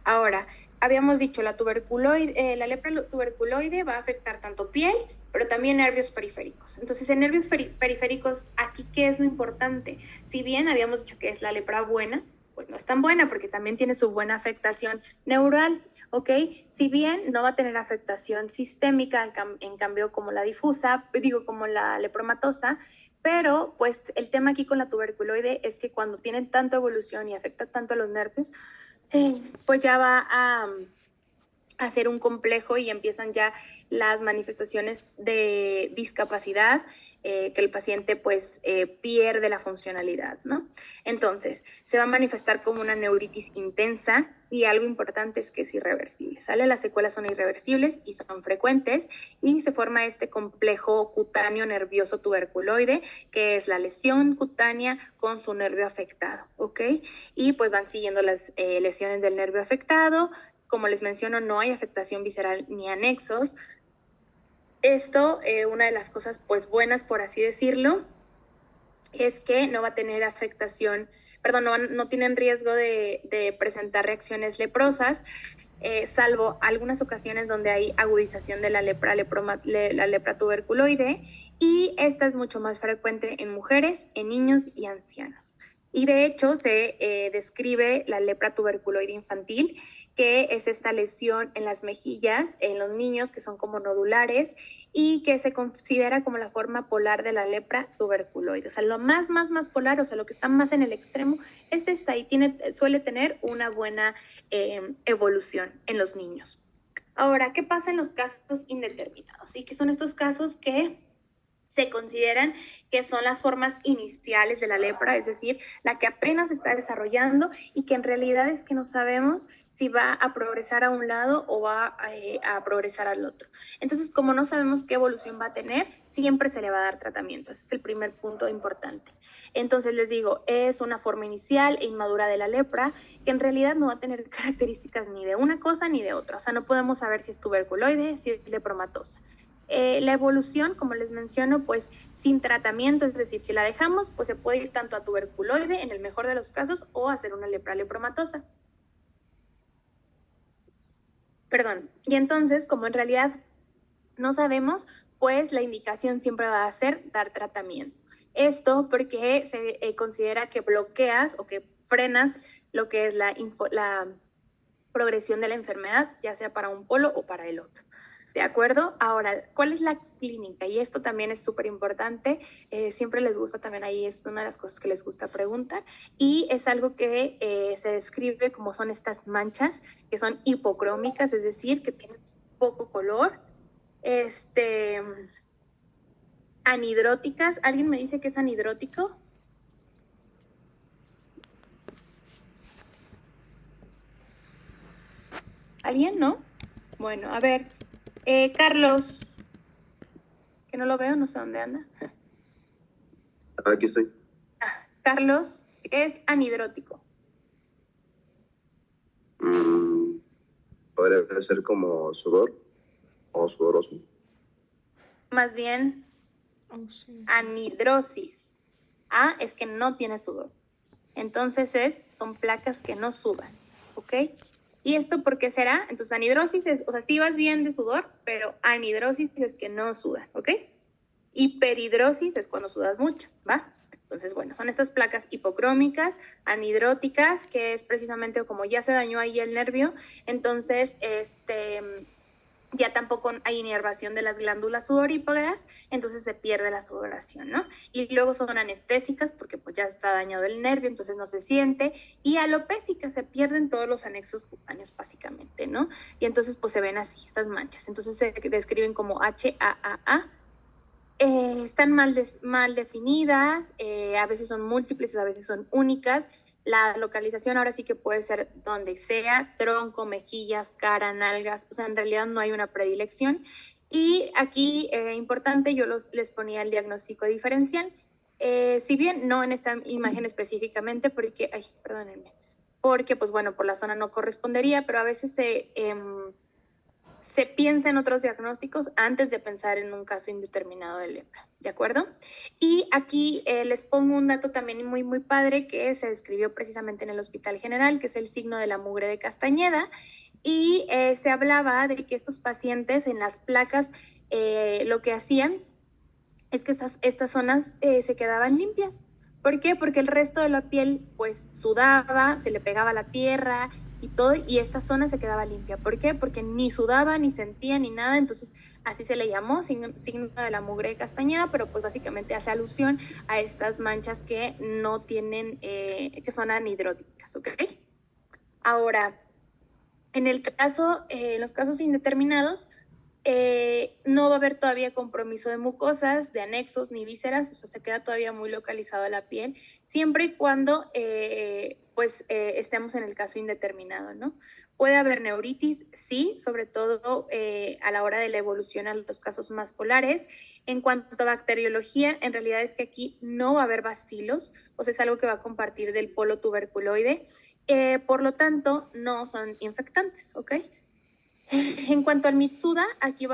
Ahora, habíamos dicho, la lepra tuberculoide va a afectar tanto piel, pero también nervios periféricos. Entonces, en nervios periféricos, aquí, ¿qué es lo importante? Si bien habíamos dicho que es la lepra buena, pues no es tan buena porque también tiene su buena afectación neural, ¿ok? Si bien no va a tener afectación sistémica, en cambio como la difusa, como la lepromatosa, pero pues el tema aquí con la tuberculoide es que cuando tienen tanta evolución y afecta tanto a los nervios, pues ya va a hacer un complejo y empiezan ya las manifestaciones de discapacidad, que el paciente pues pierde la funcionalidad, ¿no? Entonces, se va a manifestar como una neuritis intensa y algo importante es que es irreversible, ¿sale? Las secuelas son irreversibles y son frecuentes y se forma este complejo cutáneo nervioso tuberculoide, que es la lesión cutánea con su nervio afectado, ¿ok? Y pues van siguiendo las lesiones del nervio afectado. Como les menciono, no hay afectación visceral ni anexos. Esto, una de las cosas pues buenas, por así decirlo, es que no va a tener afectación, perdón, no tienen riesgo de presentar reacciones leprosas, salvo algunas ocasiones donde hay agudización de la lepra tuberculoide, y esta es mucho más frecuente en mujeres, en niños y ancianos. Y de hecho se describe la lepra tuberculoide infantil, que es esta lesión en las mejillas en los niños que son como nodulares y que se considera como la forma polar de la lepra tuberculoide. O sea, lo más polar, o sea, lo que está más en el extremo es esta y suele tener una buena evolución en los niños. Ahora, ¿qué pasa en los casos indeterminados? ¿Y qué son estos casos que se consideran que son las formas iniciales de la lepra, es decir, la que apenas se está desarrollando y que en realidad es que no sabemos si va a progresar a un lado o va a progresar al otro? Entonces, como no sabemos qué evolución va a tener, siempre se le va a dar tratamiento. Ese es el primer punto importante. Entonces, les digo, es una forma inicial e inmadura de la lepra que en realidad no va a tener características ni de una cosa ni de otra. O sea, no podemos saber si es tuberculoide, si es lepromatosa. La evolución, como les menciono, pues sin tratamiento, es decir, si la dejamos, pues se puede ir tanto a tuberculoide en el mejor de los casos o a hacer una lepra lepromatosa. Perdón. Y entonces, como en realidad no sabemos, pues la indicación siempre va a ser dar tratamiento. Esto porque se considera que bloqueas o que frenas lo que es la progresión de la enfermedad, ya sea para un polo o para el otro. ¿De acuerdo? Ahora, ¿cuál es la clínica? Y esto también es súper importante. Siempre les gusta también, ahí es una de las cosas que les gusta preguntar. Y es algo que se describe como son estas manchas, que son hipocrómicas, es decir, que tienen poco color. Anhidróticas. ¿Alguien me dice que es anhidrótico? ¿Alguien, no? Bueno, a ver, Carlos, que no lo veo, no sé dónde anda. Aquí estoy. Carlos es anhidrótico. Podría ser como sudor o sudoroso. Más bien anhidrosis. A es que no tiene sudor. Entonces son placas que no sudan, ¿ok? ¿Y esto por qué será? Entonces anhidrosis es, o sea, sí vas bien de sudor, pero anhidrosis es que no sudan, ¿ok? Hiperhidrosis es cuando sudas mucho, ¿va? Entonces, bueno, son estas placas hipocrómicas, anhidróticas, que es precisamente como ya se dañó ahí el nervio, entonces, ya tampoco hay inervación de las glándulas sudoríparas, entonces se pierde la sudoración, ¿no? Y luego son anestésicas porque pues ya está dañado el nervio, entonces no se siente, y alopésicas, se pierden todos los anexos cutáneos básicamente, ¿no? Y entonces pues se ven así, estas manchas, entonces se describen como HAAA. Están mal definidas, a veces son múltiples, a veces son únicas. La localización ahora sí que puede ser donde sea, tronco, mejillas, cara, nalgas, o sea, en realidad no hay una predilección. Y aquí, importante, yo les ponía el diagnóstico diferencial, si bien no en esta imagen específicamente, porque, ay, perdónenme, porque pues bueno, por la zona no correspondería, pero a veces se piensa en otros diagnósticos antes de pensar en un caso indeterminado de lepra, ¿de acuerdo? Y aquí les pongo un dato también muy, muy padre que se describió precisamente en el Hospital General, que es el signo de la mugre de Castañeda, y se hablaba de que estos pacientes en las placas lo que hacían es que estas zonas se quedaban limpias. ¿Por qué? Porque el resto de la piel pues sudaba, se le pegaba la tierra y todo, y esta zona se quedaba limpia. ¿Por qué? Porque ni sudaba, ni sentía, ni nada, entonces así se le llamó, signo de la mugre de Castañeda, pero pues básicamente hace alusión a estas manchas que no tienen, que son anhidróticas, ¿ok? Ahora, en los casos indeterminados, no va a haber todavía compromiso de mucosas, de anexos ni vísceras, o sea, se queda todavía muy localizado a la piel, siempre y cuando estemos en el caso indeterminado, ¿no? Puede haber neuritis, sí, sobre todo a la hora de la evolución a los casos más polares. En cuanto a bacteriología, en realidad es que aquí no va a haber bacilos, o sea, es algo que va a compartir del polo tuberculoide, por lo tanto, no son infectantes, ¿ok? En cuanto al Mitsuda, aquí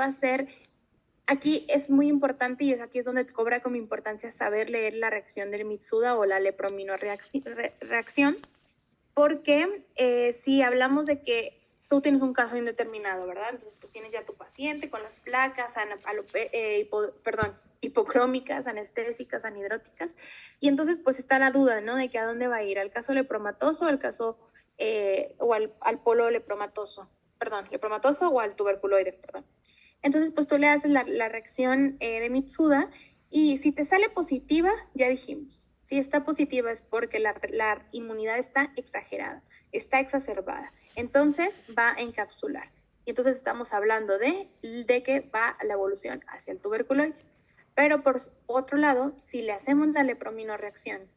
es muy importante y aquí es donde cobra como importancia saber leer la reacción del Mitsuda o la lepромino-reacción, porque si hablamos de que tú tienes un caso indeterminado, ¿verdad? Entonces, pues tienes ya tu paciente con las placas, hipocrómicas, anestésicas, anhidróticas, y entonces pues está la duda, ¿no? De que a dónde va a ir, al caso lepromatoso, al caso o al polo lepromatoso o al tuberculoide, perdón. Entonces, pues tú le haces la reacción de Mitsuda y si te sale positiva, ya dijimos, si está positiva es porque la inmunidad está exagerada, está exacerbada. Entonces va a encapsular. Y entonces estamos hablando de que va la evolución hacia el tuberculoide. Pero por otro lado, si le hacemos la lepромino-reacción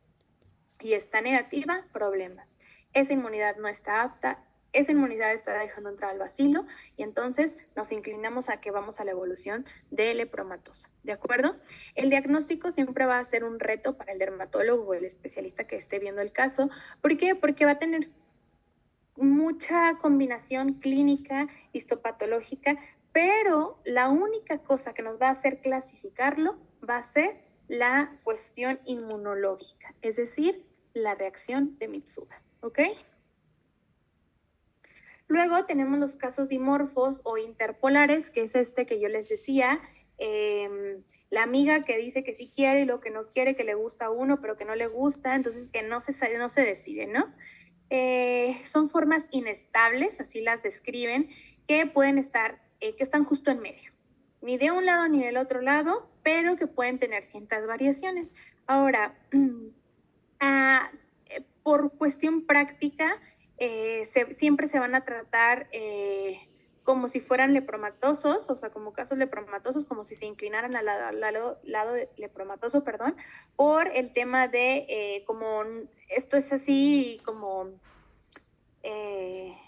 y está negativa, problemas. Esa inmunidad no está apta, esa inmunidad está dejando entrar al bacilo y entonces nos inclinamos a que vamos a la evolución de lepromatosa, ¿de acuerdo? El diagnóstico siempre va a ser un reto para el dermatólogo o el especialista que esté viendo el caso. ¿Por qué? Porque va a tener mucha combinación clínica, histopatológica, pero la única cosa que nos va a hacer clasificarlo va a ser la cuestión inmunológica, es decir, la reacción de Mitsuda, ¿ok? Luego tenemos los casos dimorfos o interpolares, que es este que yo les decía, la amiga que dice que sí quiere y lo que no quiere, que le gusta a uno, pero que no le gusta, entonces que no se decide, ¿no? Son formas inestables, así las describen, que pueden estar, que están justo en medio, ni de un lado ni del otro lado, pero que pueden tener ciertas variaciones. Ahora, por cuestión práctica, siempre se van a tratar como si fueran lepromatosos, o sea, como casos lepromatosos, como si se inclinaran al lado lepromatoso, perdón, por el tema de como esto es así como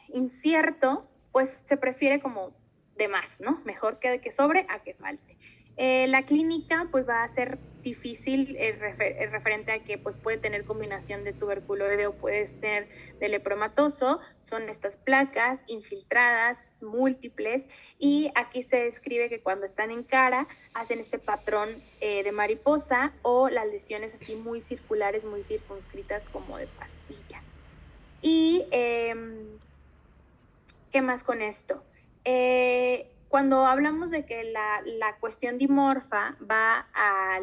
incierto, pues se prefiere como de más, ¿no? Mejor que sobre a que falte. La clínica pues va a ser difícil referente a que pues puede tener combinación de tuberculoide o puede ser de lepromatoso. Son estas placas infiltradas, múltiples, y aquí se describe que cuando están en cara hacen este patrón de mariposa o las lesiones así muy circulares, muy circunscritas como de pastilla. Y ¿qué más con esto? Cuando hablamos de que la cuestión dimorfa va a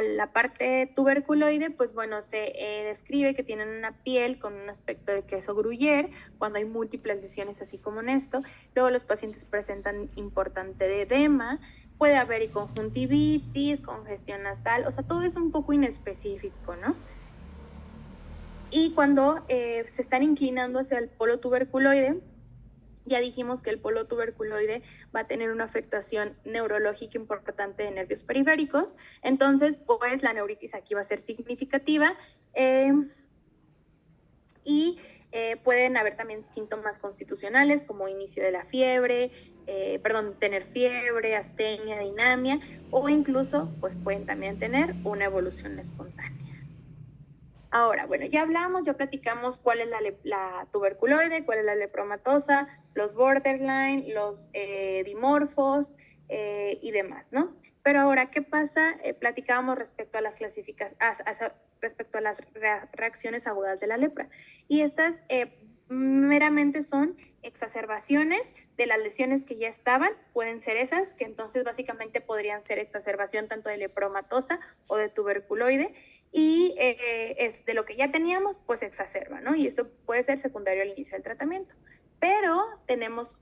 la parte tuberculoide, pues bueno, se describe que tienen una piel con un aspecto de queso gruyere cuando hay múltiples lesiones así como en esto. Luego los pacientes presentan importante edema, puede haber conjuntivitis, congestión nasal, o sea, todo es un poco inespecífico, ¿no? Y cuando se están inclinando hacia el polo tuberculoide, ya dijimos que el polo tuberculoide va a tener una afectación neurológica importante de nervios periféricos, entonces pues la neuritis aquí va a ser significativa y pueden haber también síntomas constitucionales como inicio de la fiebre, tener fiebre, astenia, dinamia, o incluso pues pueden también tener una evolución espontánea. Ahora, bueno, ya platicamos cuál es la tuberculoide, cuál es la lepromatosa, los borderline, los dimorfos y demás, ¿no? Pero ahora, ¿qué pasa? Platicábamos respecto a las respecto a las reacciones agudas de la lepra. Y estas meramente son exacerbaciones de las lesiones que ya estaban, pueden ser esas, que entonces básicamente podrían ser exacerbación tanto de lepromatosa o de tuberculoide, y es de lo que ya teníamos, pues se exacerba, ¿no? Y esto puede ser secundario al inicio del tratamiento. Pero tenemos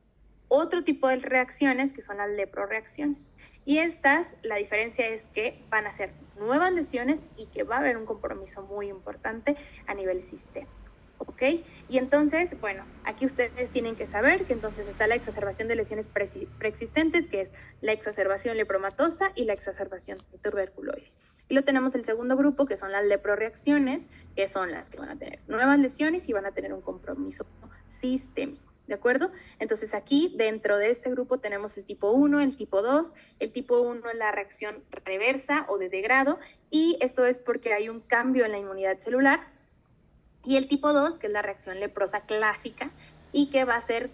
otro tipo de reacciones que son las leproreacciones. Y estas, la diferencia es que van a ser nuevas lesiones y que va a haber un compromiso muy importante a nivel sistémico. ¿Ok? Y entonces, bueno, aquí ustedes tienen que saber que entonces está la exacerbación de lesiones preexistentes, que es la exacerbación lepromatosa y la exacerbación tuberculoide. Y lo tenemos el segundo grupo, que son las leproreacciones, que son las que van a tener nuevas lesiones y van a tener un compromiso sistémico. ¿De acuerdo? Entonces aquí dentro de este grupo tenemos el tipo 1, el tipo 2. El tipo 1 es la reacción reversa o de degrado, y esto es porque hay un cambio en la inmunidad celular. Y el tipo 2, que es la reacción leprosa clásica y que va a ser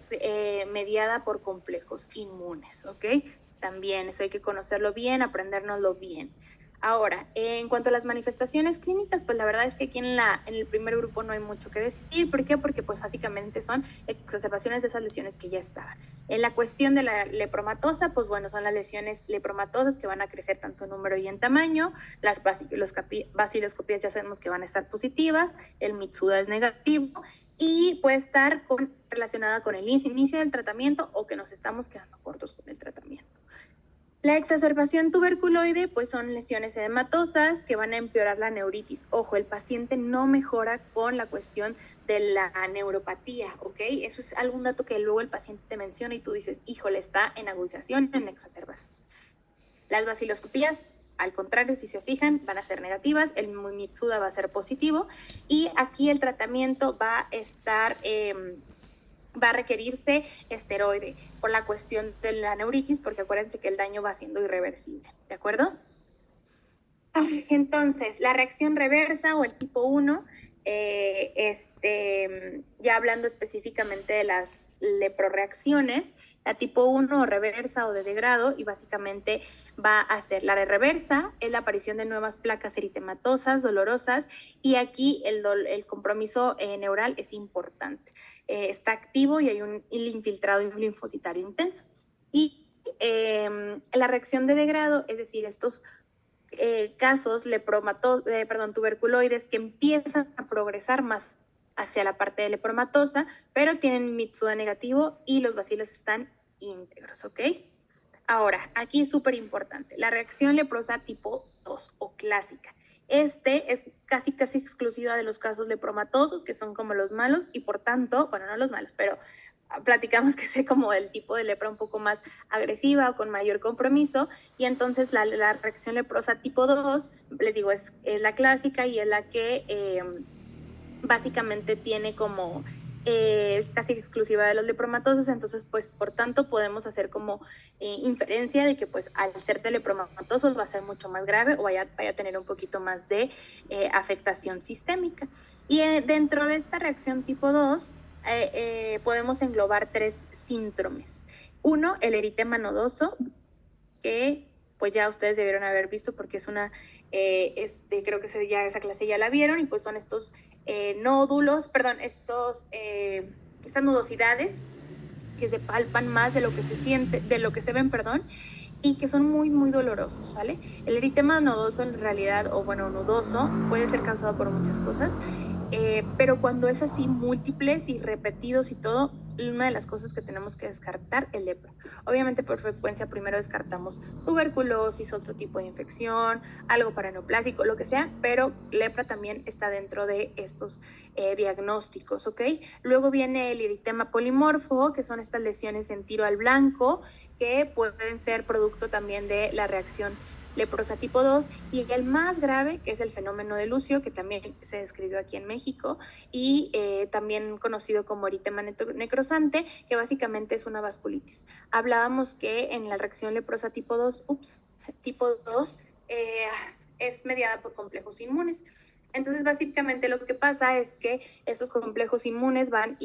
mediada por complejos inmunes, ¿ok? También eso hay que conocerlo bien, aprendérnoslo bien. Ahora, en cuanto a las manifestaciones clínicas, pues la verdad es que aquí en el primer grupo no hay mucho que decir. ¿Por qué? Porque pues básicamente son exacerbaciones de esas lesiones que ya estaban. En la cuestión de la lepromatosa, pues bueno, son las lesiones lepromatosas que van a crecer tanto en número y en tamaño. Las baciloscopías ya sabemos que van a estar positivas, el Mitsuda es negativo y puede estar relacionada con el inicio del tratamiento o que nos estamos quedando cortos con el tratamiento. La exacerbación tuberculoide, pues son lesiones edematosas que van a empeorar la neuritis. Ojo, el paciente no mejora con la cuestión de la neuropatía, ¿ok? Eso es algún dato que luego el paciente te menciona y tú dices, híjole, está en agudización, en exacerbación. Las baciloscopías, al contrario, si se fijan, van a ser negativas, el Mitsuda va a ser positivo, y aquí el tratamiento va a requerirse esteroide por la cuestión de la neuritis, porque acuérdense que el daño va siendo irreversible, ¿de acuerdo? Entonces, la reacción reversa o el tipo 1, ya hablando específicamente de las leproreacciones, la tipo 1 o reversa o de degrado, y básicamente va a ser la reversa, es la aparición de nuevas placas eritematosas, dolorosas, y aquí el compromiso neural es importante. Está activo y hay un infiltrado y un linfocitario intenso. Y la reacción de degrado, es decir, estos casos tuberculoides que empiezan a progresar más hacia la parte de lepromatosa, pero tienen Mitsuda negativo y los bacilos están íntegros, ¿ok? Ahora, aquí es súper importante, la reacción leprosa tipo 2 o clásica. Es casi exclusiva de los casos lepromatosos, que son como los malos, y por tanto, bueno, no los malos, pero platicamos que es como el tipo de lepra un poco más agresiva o con mayor compromiso, y entonces la reacción leprosa tipo 2, les digo, es la clásica y es la que básicamente tiene como es casi exclusiva de los lepromatosos, entonces pues por tanto podemos hacer como inferencia de que pues al ser de lepromatosos va a ser mucho más grave o vaya a tener un poquito más de afectación sistémica. Y dentro de esta reacción tipo 2 podemos englobar 3 síndromes. Uno, el eritema nodoso, que pues ya ustedes debieron haber visto porque es una, creo que ya esa clase ya la vieron, y pues son estos nódulos, perdón, estas nudosidades que se palpan más de lo que se siente, de lo que se ven, perdón, y que son muy, muy dolorosos, ¿sale? El eritema nodoso en realidad, o bueno, nudoso, puede ser causado por muchas cosas, pero cuando es así múltiples y repetidos y todo, una de las cosas que tenemos que descartar es lepra. Obviamente por frecuencia primero descartamos tuberculosis, otro tipo de infección, algo paraneoplásico, lo que sea, pero lepra también está dentro de estos diagnósticos, ¿ok? Luego viene el eritema polimorfo, que son estas lesiones en tiro al blanco, que pueden ser producto también de la reacción leprosa tipo 2, y el más grave, que es el fenómeno de Lucio, que también se describió aquí en México, y también conocido como eritema necrosante, que básicamente es una vasculitis. Hablábamos que en la reacción leprosa tipo 2, es mediada por complejos inmunes. Entonces, básicamente lo que pasa es que estos complejos inmunes van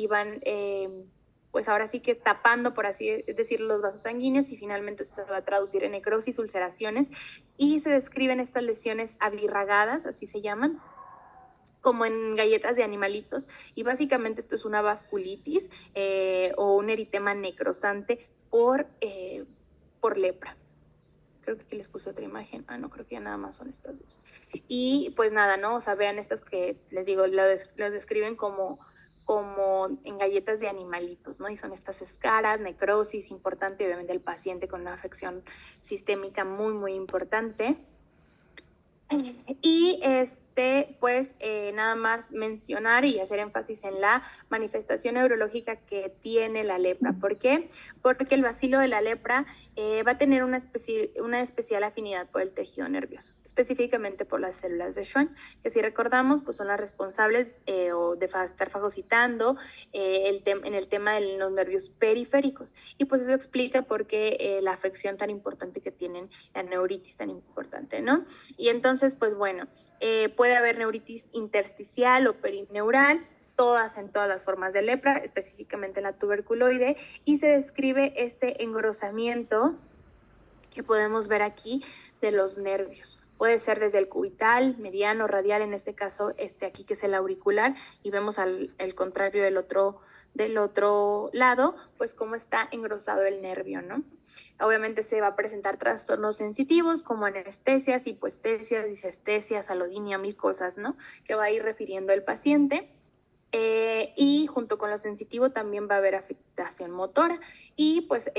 pues ahora sí que tapando, por así decirlo, los vasos sanguíneos, y finalmente eso se va a traducir en necrosis, ulceraciones, y se describen estas lesiones abirragadas, así se llaman, como en galletas de animalitos, y básicamente esto es una vasculitis o un eritema necrosante por lepra. Creo que aquí les puse otra imagen. No, creo que ya nada más son estas dos. Y pues nada, ¿no? O sea, vean estas que les digo, las describen como en galletas de animalitos, ¿no? Y son estas escaras, necrosis importante, obviamente el paciente con una afección sistémica muy, muy importante. Y pues nada más mencionar y hacer énfasis en la manifestación neurológica que tiene la lepra. ¿Por qué? Porque el bacilo de la lepra va a tener una especial afinidad por el tejido nervioso, específicamente por las células de Schwann, que si recordamos, pues son las responsables de estar fagocitando en el tema de los nervios periféricos. Y pues eso explica por qué la afección tan importante que tienen, la neuritis tan importante, ¿no? Y entonces, pues bueno, puede haber neuritis intersticial o perineural, en todas las formas de lepra, específicamente la tuberculoide, y se describe este engrosamiento que podemos ver aquí de los nervios. Puede ser desde el cubital, mediano, radial, en este caso aquí que es el auricular, y vemos el contrario del otro lado, pues cómo está engrosado el nervio, ¿no? Obviamente se va a presentar trastornos sensitivos como anestesias, hipoestesias, disestesias, alodinia, mil cosas, ¿no? Que va a ir refiriendo el paciente. Y junto con lo sensitivo también va a haber afectación motora, y pues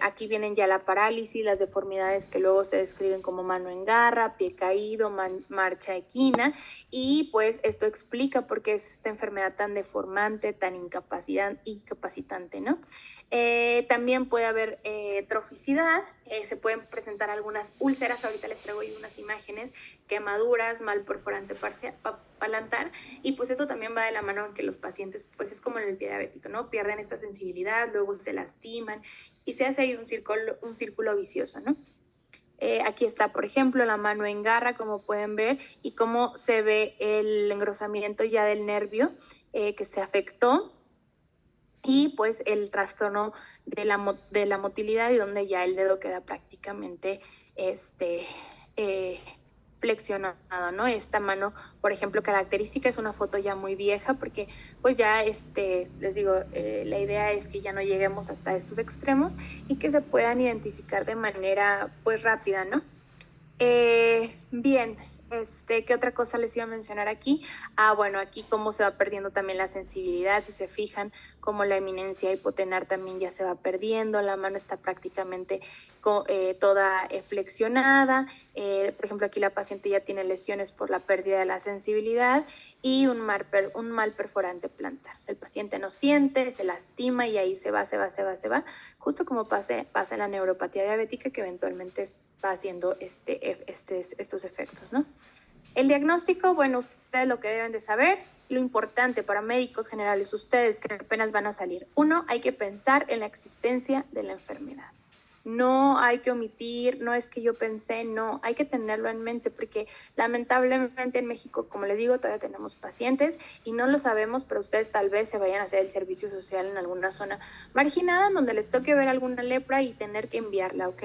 aquí vienen ya la parálisis, las deformidades que luego se describen como mano en garra, pie caído, marcha equina, y pues esto explica por qué es esta enfermedad tan deformante, tan incapacitante, ¿no? También puede haber troficidad, se pueden presentar algunas úlceras, ahorita les traigo ahí unas imágenes, quemaduras, mal perforante palantar, y pues eso también va de la mano en que los pacientes, pues es como en el pie diabético, ¿no? Pierden esta sensibilidad, luego se lastiman, y se hace ahí un círculo vicioso, ¿no? Aquí está, por ejemplo, la mano en garra, como pueden ver, y cómo se ve el engrosamiento ya del nervio que se afectó, y pues el trastorno de la motilidad, y donde ya el dedo queda prácticamente flexionado, ¿no? Esta mano, por ejemplo, característica, es una foto ya muy vieja, porque pues ya les digo, la idea es que ya no lleguemos hasta estos extremos y que se puedan identificar de manera pues rápida, ¿no? Bien, ¿qué otra cosa les iba a mencionar aquí? Bueno, aquí cómo se va perdiendo también la sensibilidad, si se fijan, como la eminencia hipotenar también ya se va perdiendo, la mano está prácticamente toda flexionada, por ejemplo, aquí la paciente ya tiene lesiones por la pérdida de la sensibilidad y un mal perforante plantar. O sea, el paciente no siente, se lastima y ahí se va, justo como pasa en la neuropatía diabética, que eventualmente va haciendo estos efectos, ¿no? El diagnóstico, bueno, ustedes lo que deben de saber, lo importante para médicos generales, ustedes que apenas van a salir, uno, hay que pensar en la existencia de la enfermedad. No hay que omitir, no es que yo pensé, no, hay que tenerlo en mente porque lamentablemente en México, como les digo, todavía tenemos pacientes y no lo sabemos, pero ustedes tal vez se vayan a hacer el servicio social en alguna zona marginada en donde les toque ver alguna lepra y tener que enviarla, ¿ok?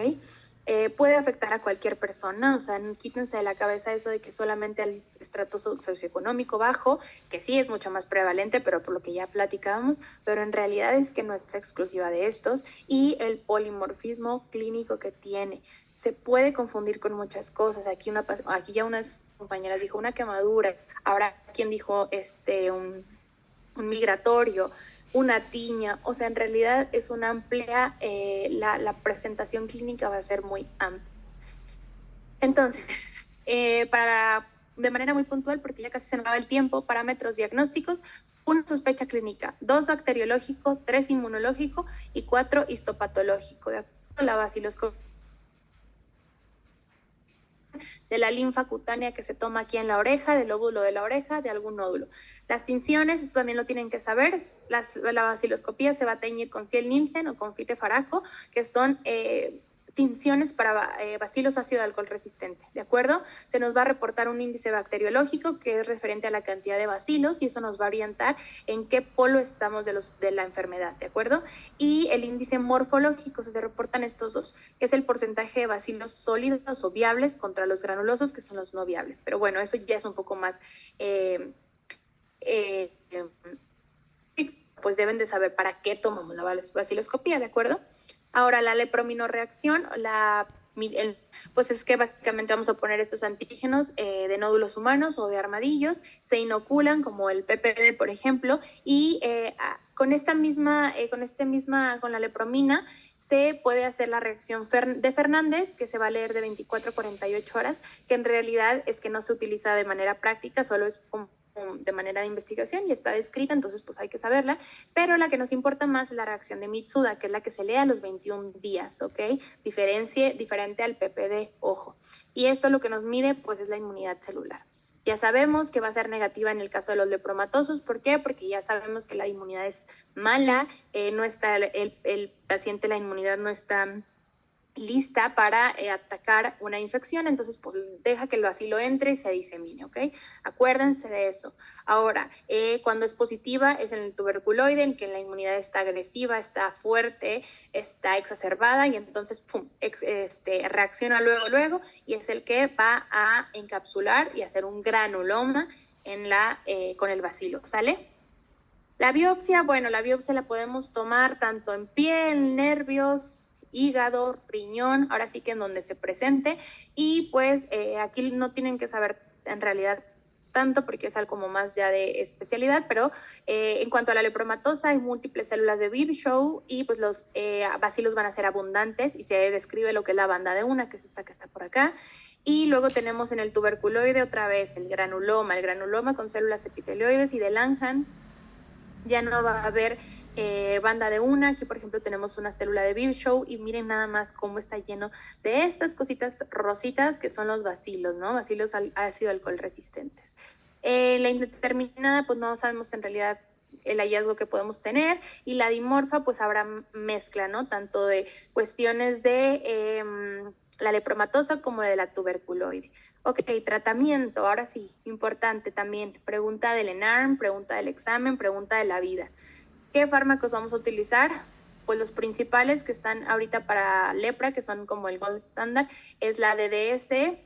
Puede afectar a cualquier persona, o sea, quítense de la cabeza eso de que solamente al estrato socioeconómico bajo, que sí es mucho más prevalente, pero por lo que ya platicábamos, pero en realidad es que no es exclusiva de estos, y el polimorfismo clínico que tiene. Se puede confundir con muchas cosas. Aquí ya unas compañeras dijo una quemadura, ahora quien dijo un migratorio, una tiña, o sea, en realidad es una amplia, la presentación clínica va a ser muy amplia. Entonces, de manera muy puntual, porque ya casi se nos acaba el tiempo, parámetros diagnósticos: 1, sospecha clínica; 2, bacteriológico; 3, inmunológico; y 4, histopatológico. De acuerdo a la baciloscopia de la linfa cutánea que se toma aquí en la oreja, del lóbulo de la oreja, de algún nódulo. Las tinciones, esto también lo tienen que saber, la baciloscopía se va a teñir con Ciel-Nielsen o con Fite-Faraco, que son tinciones para bacilos ácido alcohol resistente, ¿de acuerdo? Se nos va a reportar un índice bacteriológico que es referente a la cantidad de bacilos y eso nos va a orientar en qué polo estamos de la enfermedad, ¿de acuerdo? Y el índice morfológico, se reportan estos dos, que es el porcentaje de bacilos sólidos o viables contra los granulosos, que son los no viables. Pero bueno, eso ya es un poco más... pues deben de saber para qué tomamos la baciloscopía, ¿de acuerdo? Ahora, la leprominoreacción, pues es que básicamente vamos a poner estos antígenos de nódulos humanos o de armadillos, se inoculan como el PPD, por ejemplo, y con la lepromina se puede hacer la reacción de Fernández, que se va a leer de 24 a 48 horas, que en realidad es que no se utiliza de manera práctica, solo es de manera de investigación y está descrita, entonces pues hay que saberla, pero la que nos importa más es la reacción de Mitsuda, que es la que se lee a los 21 días, ¿ok? Diferente al PPD, ojo. Y esto lo que nos mide pues es la inmunidad celular. Ya sabemos que va a ser negativa en el caso de los lepromatosos. ¿Por qué? Porque ya sabemos que la inmunidad es mala, no está el paciente, la inmunidad no está lista para atacar una infección, entonces pues deja que el bacilo entre y se disemine, ¿ok? Acuérdense de eso. Ahora, cuando es positiva es en el tuberculoide, en que la inmunidad está agresiva, está fuerte, está exacerbada y entonces pum, reacciona luego y es el que va a encapsular y hacer un granuloma con el bacilo, ¿sale? La biopsia, bueno, la biopsia la podemos tomar tanto en piel, nervios, hígado, riñón, ahora sí que en donde se presente, y pues aquí no tienen que saber en realidad tanto porque es algo como más ya de especialidad, pero en cuanto a la lepromatosa hay múltiples células de Virchow y pues los bacilos van a ser abundantes y se describe lo que es la banda de una, que es esta que está por acá. Y luego tenemos en el tuberculoide otra vez el granuloma con células epitelioides y de Langhans. Ya no va a haber banda de una. Aquí, por ejemplo, tenemos una célula de Virchow y miren nada más cómo está lleno de estas cositas rositas que son los bacilos, ¿no? Bacilos ácido alcohol resistentes. La indeterminada, pues no sabemos en realidad el hallazgo que podemos tener, y la dimorfa, pues habrá mezcla, ¿no? Tanto de cuestiones de la lepromatosa como de la tuberculoide. Ok, tratamiento, ahora sí, importante también, pregunta del ENARM, pregunta del examen, pregunta de la vida. ¿Qué fármacos vamos a utilizar? Pues los principales que están ahorita para lepra, que son como el gold standard, es la DDS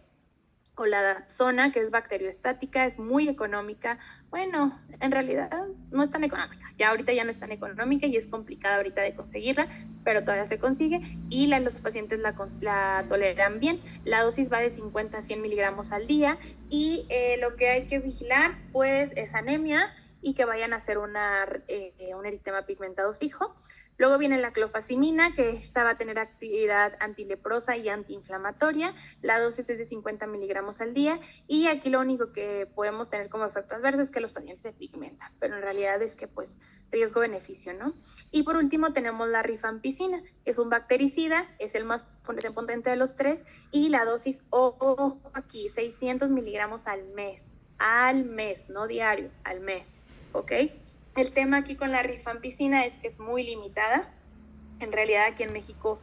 o la Dapsona, que es bacterioestática, es muy económica. Bueno, en realidad no es tan económica, ya ahorita ya no es tan económica y es complicada ahorita de conseguirla, pero todavía se consigue y los pacientes la toleran bien. La dosis va de 50 a 100 miligramos al día y lo que hay que vigilar pues es anemia y que vayan a hacer un eritema pigmentado fijo. Luego viene la clofazimina, que esta va a tener actividad antileprosa y antiinflamatoria. La dosis es de 50 miligramos al día. Y aquí lo único que podemos tener como efecto adverso es que los pacientes se pigmentan. Pero en realidad es que, pues, riesgo-beneficio, ¿no? Y por último tenemos la rifampicina, que es un bactericida, es el más potente de los tres. Y la dosis, ojo aquí, 600 miligramos al mes. al mes, no diario, al mes, ¿ok? El tema aquí con la rifampicina es que es muy limitada. En realidad aquí en México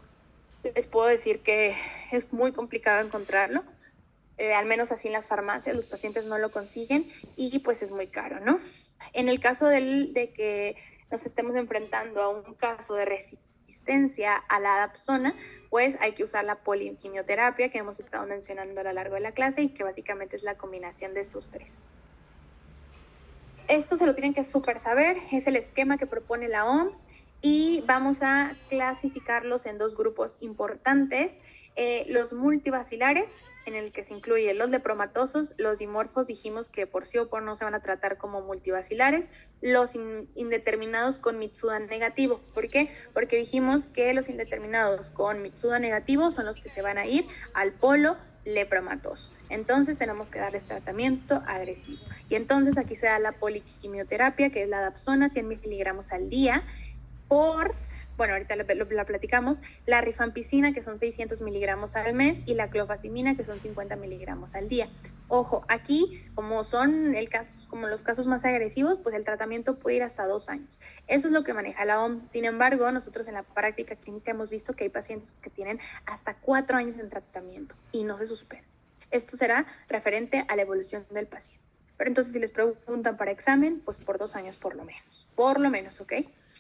les puedo decir que es muy complicado encontrarlo. Al menos así en las farmacias los pacientes no lo consiguen y pues es muy caro, ¿no? En el caso de que nos estemos enfrentando a un caso de resistencia a la dapsona, pues hay que usar la poliquimioterapia que hemos estado mencionando a lo largo de la clase y que básicamente es la combinación de estos tres. Esto se lo tienen que súper saber, es el esquema que propone la OMS y vamos a clasificarlos en dos grupos importantes, los multivacilares, en el que se incluyen los lepromatosos, los dimorfos dijimos que por sí o por no se van a tratar como multivacilares, los indeterminados con Mitsuda negativo. ¿Por qué? Porque dijimos que los indeterminados con Mitsuda negativo son los que se van a ir al polo lepromatoso. Entonces tenemos que darles tratamiento agresivo. Y entonces aquí se da la poliquimioterapia, que es la dapsona, 100 miligramos al día, por, bueno, ahorita la platicamos, la rifampicina, que son 600 miligramos al mes, y la clofazimina, que son 50 miligramos al día. Ojo, aquí, como son como los casos más agresivos, pues el tratamiento puede ir hasta 2 años. Eso es lo que maneja la OMS. Sin embargo, nosotros en la práctica clínica hemos visto que hay pacientes que tienen hasta 4 años en tratamiento y no se suspenden. Esto será referente a la evolución del paciente. Pero entonces, si les preguntan para examen, pues por 2 años por lo menos, ¿ok?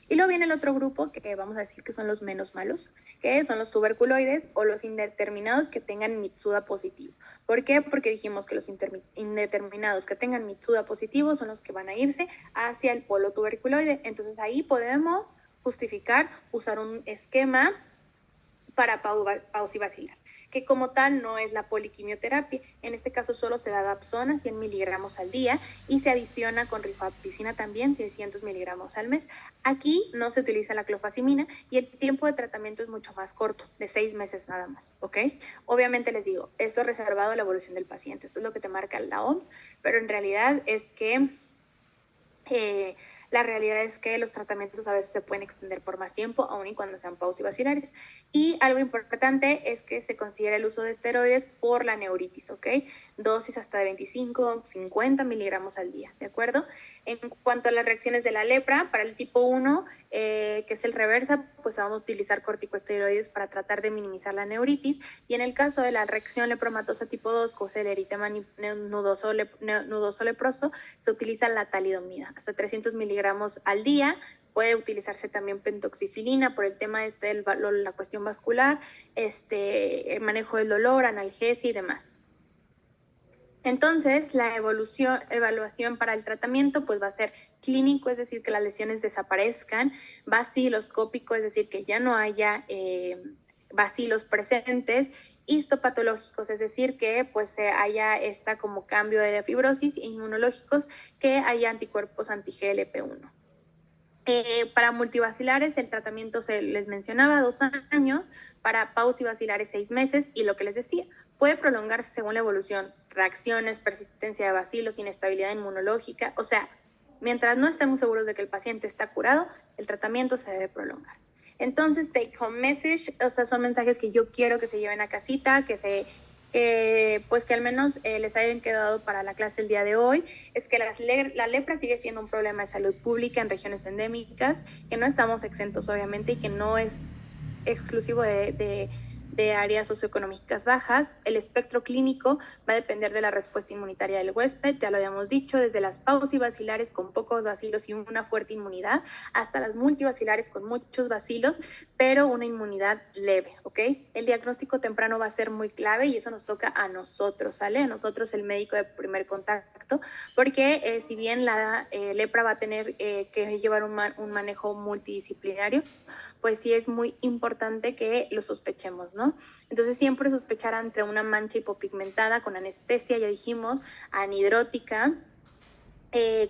Y luego viene el otro grupo que vamos a decir que son los menos malos, que son los tuberculoides o los indeterminados que tengan Mitsuda positivo. ¿Por qué? Porque dijimos que los indeterminados que tengan Mitsuda positivo son los que van a irse hacia el polo tuberculoide. Entonces ahí podemos justificar usar un esquema para pausivacilar, que como tal no es la poliquimioterapia. En este caso solo se da dapsona, 100 miligramos al día, y se adiciona con rifampicina también, 600 miligramos al mes. Aquí no se utiliza la clofazimina y el tiempo de tratamiento es mucho más corto, de 6 meses nada más, ¿ok? Obviamente les digo, esto es reservado a la evolución del paciente, esto es lo que te marca la OMS, pero en realidad es que la realidad es que los tratamientos a veces se pueden extender por más tiempo, aun y cuando sean pausivacilares. Y algo importante es que se considera el uso de esteroides por la neuritis, ¿ok? Dosis hasta de 25, 50 miligramos al día, ¿de acuerdo? En cuanto a las reacciones de la lepra, para el tipo 1, que es el reversa, pues vamos a utilizar corticosteroides para tratar de minimizar la neuritis. Y en el caso de la reacción lepromatosa tipo 2, que es el eritema nudoso leproso, se utiliza la talidomida, hasta 300 miligramos al día. Puede utilizarse también pentoxifilina por el tema la cuestión vascular, el manejo del dolor, analgesia y demás. Entonces, la evaluación para el tratamiento pues va a ser clínico, es decir, que las lesiones desaparezcan, vaciloscópico, es decir, que ya no haya vacilos presentes, histopatológicos, es decir, que pues haya como cambio de la fibrosis, e inmunológicos, que haya anticuerpos anti-GLP-1. Para multivacilares el tratamiento se les mencionaba 2 años, para pausivacilares 6 meses, y lo que les decía, puede prolongarse según la evolución, reacciones, persistencia de bacilos, inestabilidad inmunológica, o sea, mientras no estemos seguros de que el paciente está curado, el tratamiento se debe prolongar. Entonces, take home message, o sea, son mensajes que yo quiero que se lleven a casita, pues que al menos les hayan quedado para la clase el día de hoy, es que la lepra sigue siendo un problema de salud pública en regiones endémicas, que no estamos exentos obviamente y que no es exclusivo de áreas socioeconómicas bajas. El espectro clínico va a depender de la respuesta inmunitaria del huésped, ya lo habíamos dicho, desde las pausivacilares con pocos bacilos y una fuerte inmunidad, hasta las multivacilares con muchos bacilos, pero una inmunidad leve, ¿ok? El diagnóstico temprano va a ser muy clave y eso nos toca a nosotros, ¿sale? A nosotros, el médico de primer contacto, porque si bien la lepra va a tener que llevar un manejo multidisciplinario, pues sí es muy importante que lo sospechemos, ¿no? Entonces siempre sospechar ante una mancha hipopigmentada con anestesia, ya dijimos, anhidrótica,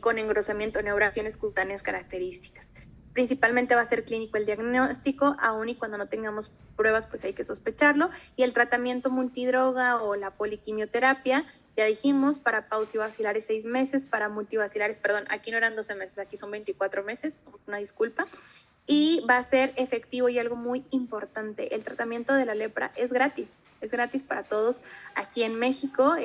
con engrosamiento, neuraciones cutáneas características. Principalmente va a ser clínico el diagnóstico, aun y cuando no tengamos pruebas, pues hay que sospecharlo. Y el tratamiento multidroga o la poliquimioterapia, ya dijimos, para pausivacilares 6 meses, para multivacilares, perdón, aquí no eran 12 meses, aquí son 24 meses, una disculpa. y va a ser efectivo y algo muy importante. El tratamiento de la lepra es gratis para todos aquí en México,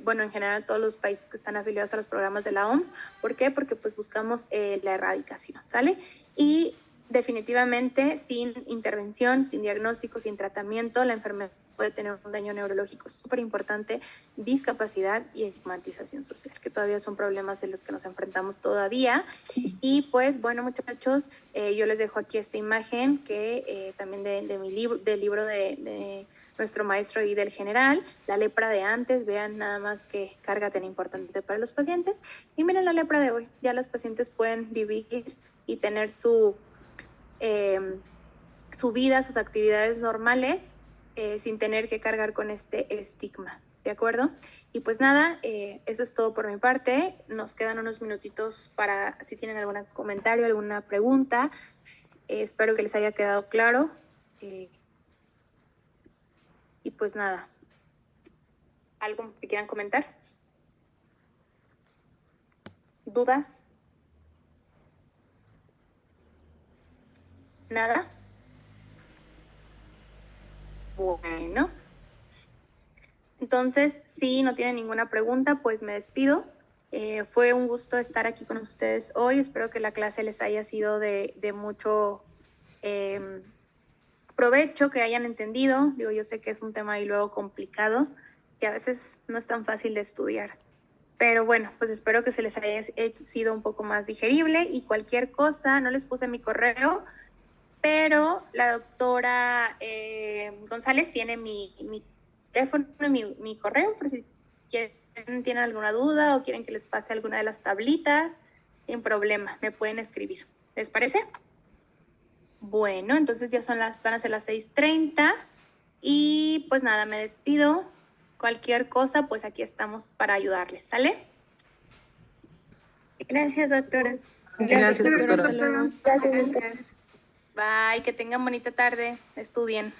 bueno, en general todos los países que están afiliados a los programas de la OMS. ¿Por qué? Porque pues buscamos la erradicación, ¿sale? Y definitivamente sin intervención, sin diagnóstico, sin tratamiento, la enfermedad puede tener un daño neurológico súper importante, discapacidad y estigmatización social, que todavía son problemas de los que nos enfrentamos todavía. Y pues bueno, muchachos, yo les dejo aquí esta imagen que también de mi libro, del libro de nuestro maestro y del general, la lepra de antes. Vean nada más qué carga tan importante para los pacientes. Y miren la lepra de hoy, ya los pacientes pueden vivir y tener su vida, sus actividades normales, sin tener que cargar con este estigma, ¿de acuerdo? Y pues nada, eso es todo por mi parte. Nos quedan unos minutitos para si tienen algún comentario, alguna pregunta. Espero que les haya quedado claro. Y pues nada, ¿algo que quieran comentar? ¿Dudas? ¿Nada? Bueno, entonces, si no tienen ninguna pregunta, pues me despido. Fue un gusto estar aquí con ustedes hoy. Espero que la clase les haya sido de mucho provecho, que hayan entendido. Digo, yo sé que es un tema ahí luego complicado, que a veces no es tan fácil de estudiar. Pero bueno, pues espero que se les haya sido un poco más digerible, y cualquier cosa, no les puse mi correo, pero la doctora González tiene mi teléfono, mi correo, por si tienen alguna duda o quieren que les pase alguna de las tablitas, sin problema, me pueden escribir. ¿Les parece? Bueno, entonces ya van a ser las 6:30 y pues nada, me despido. Cualquier cosa, pues aquí estamos para ayudarles, ¿sale? Gracias, doctora. Gracias, doctora. Hasta luego. Gracias. Bye, que tengan bonita tarde. Estudien.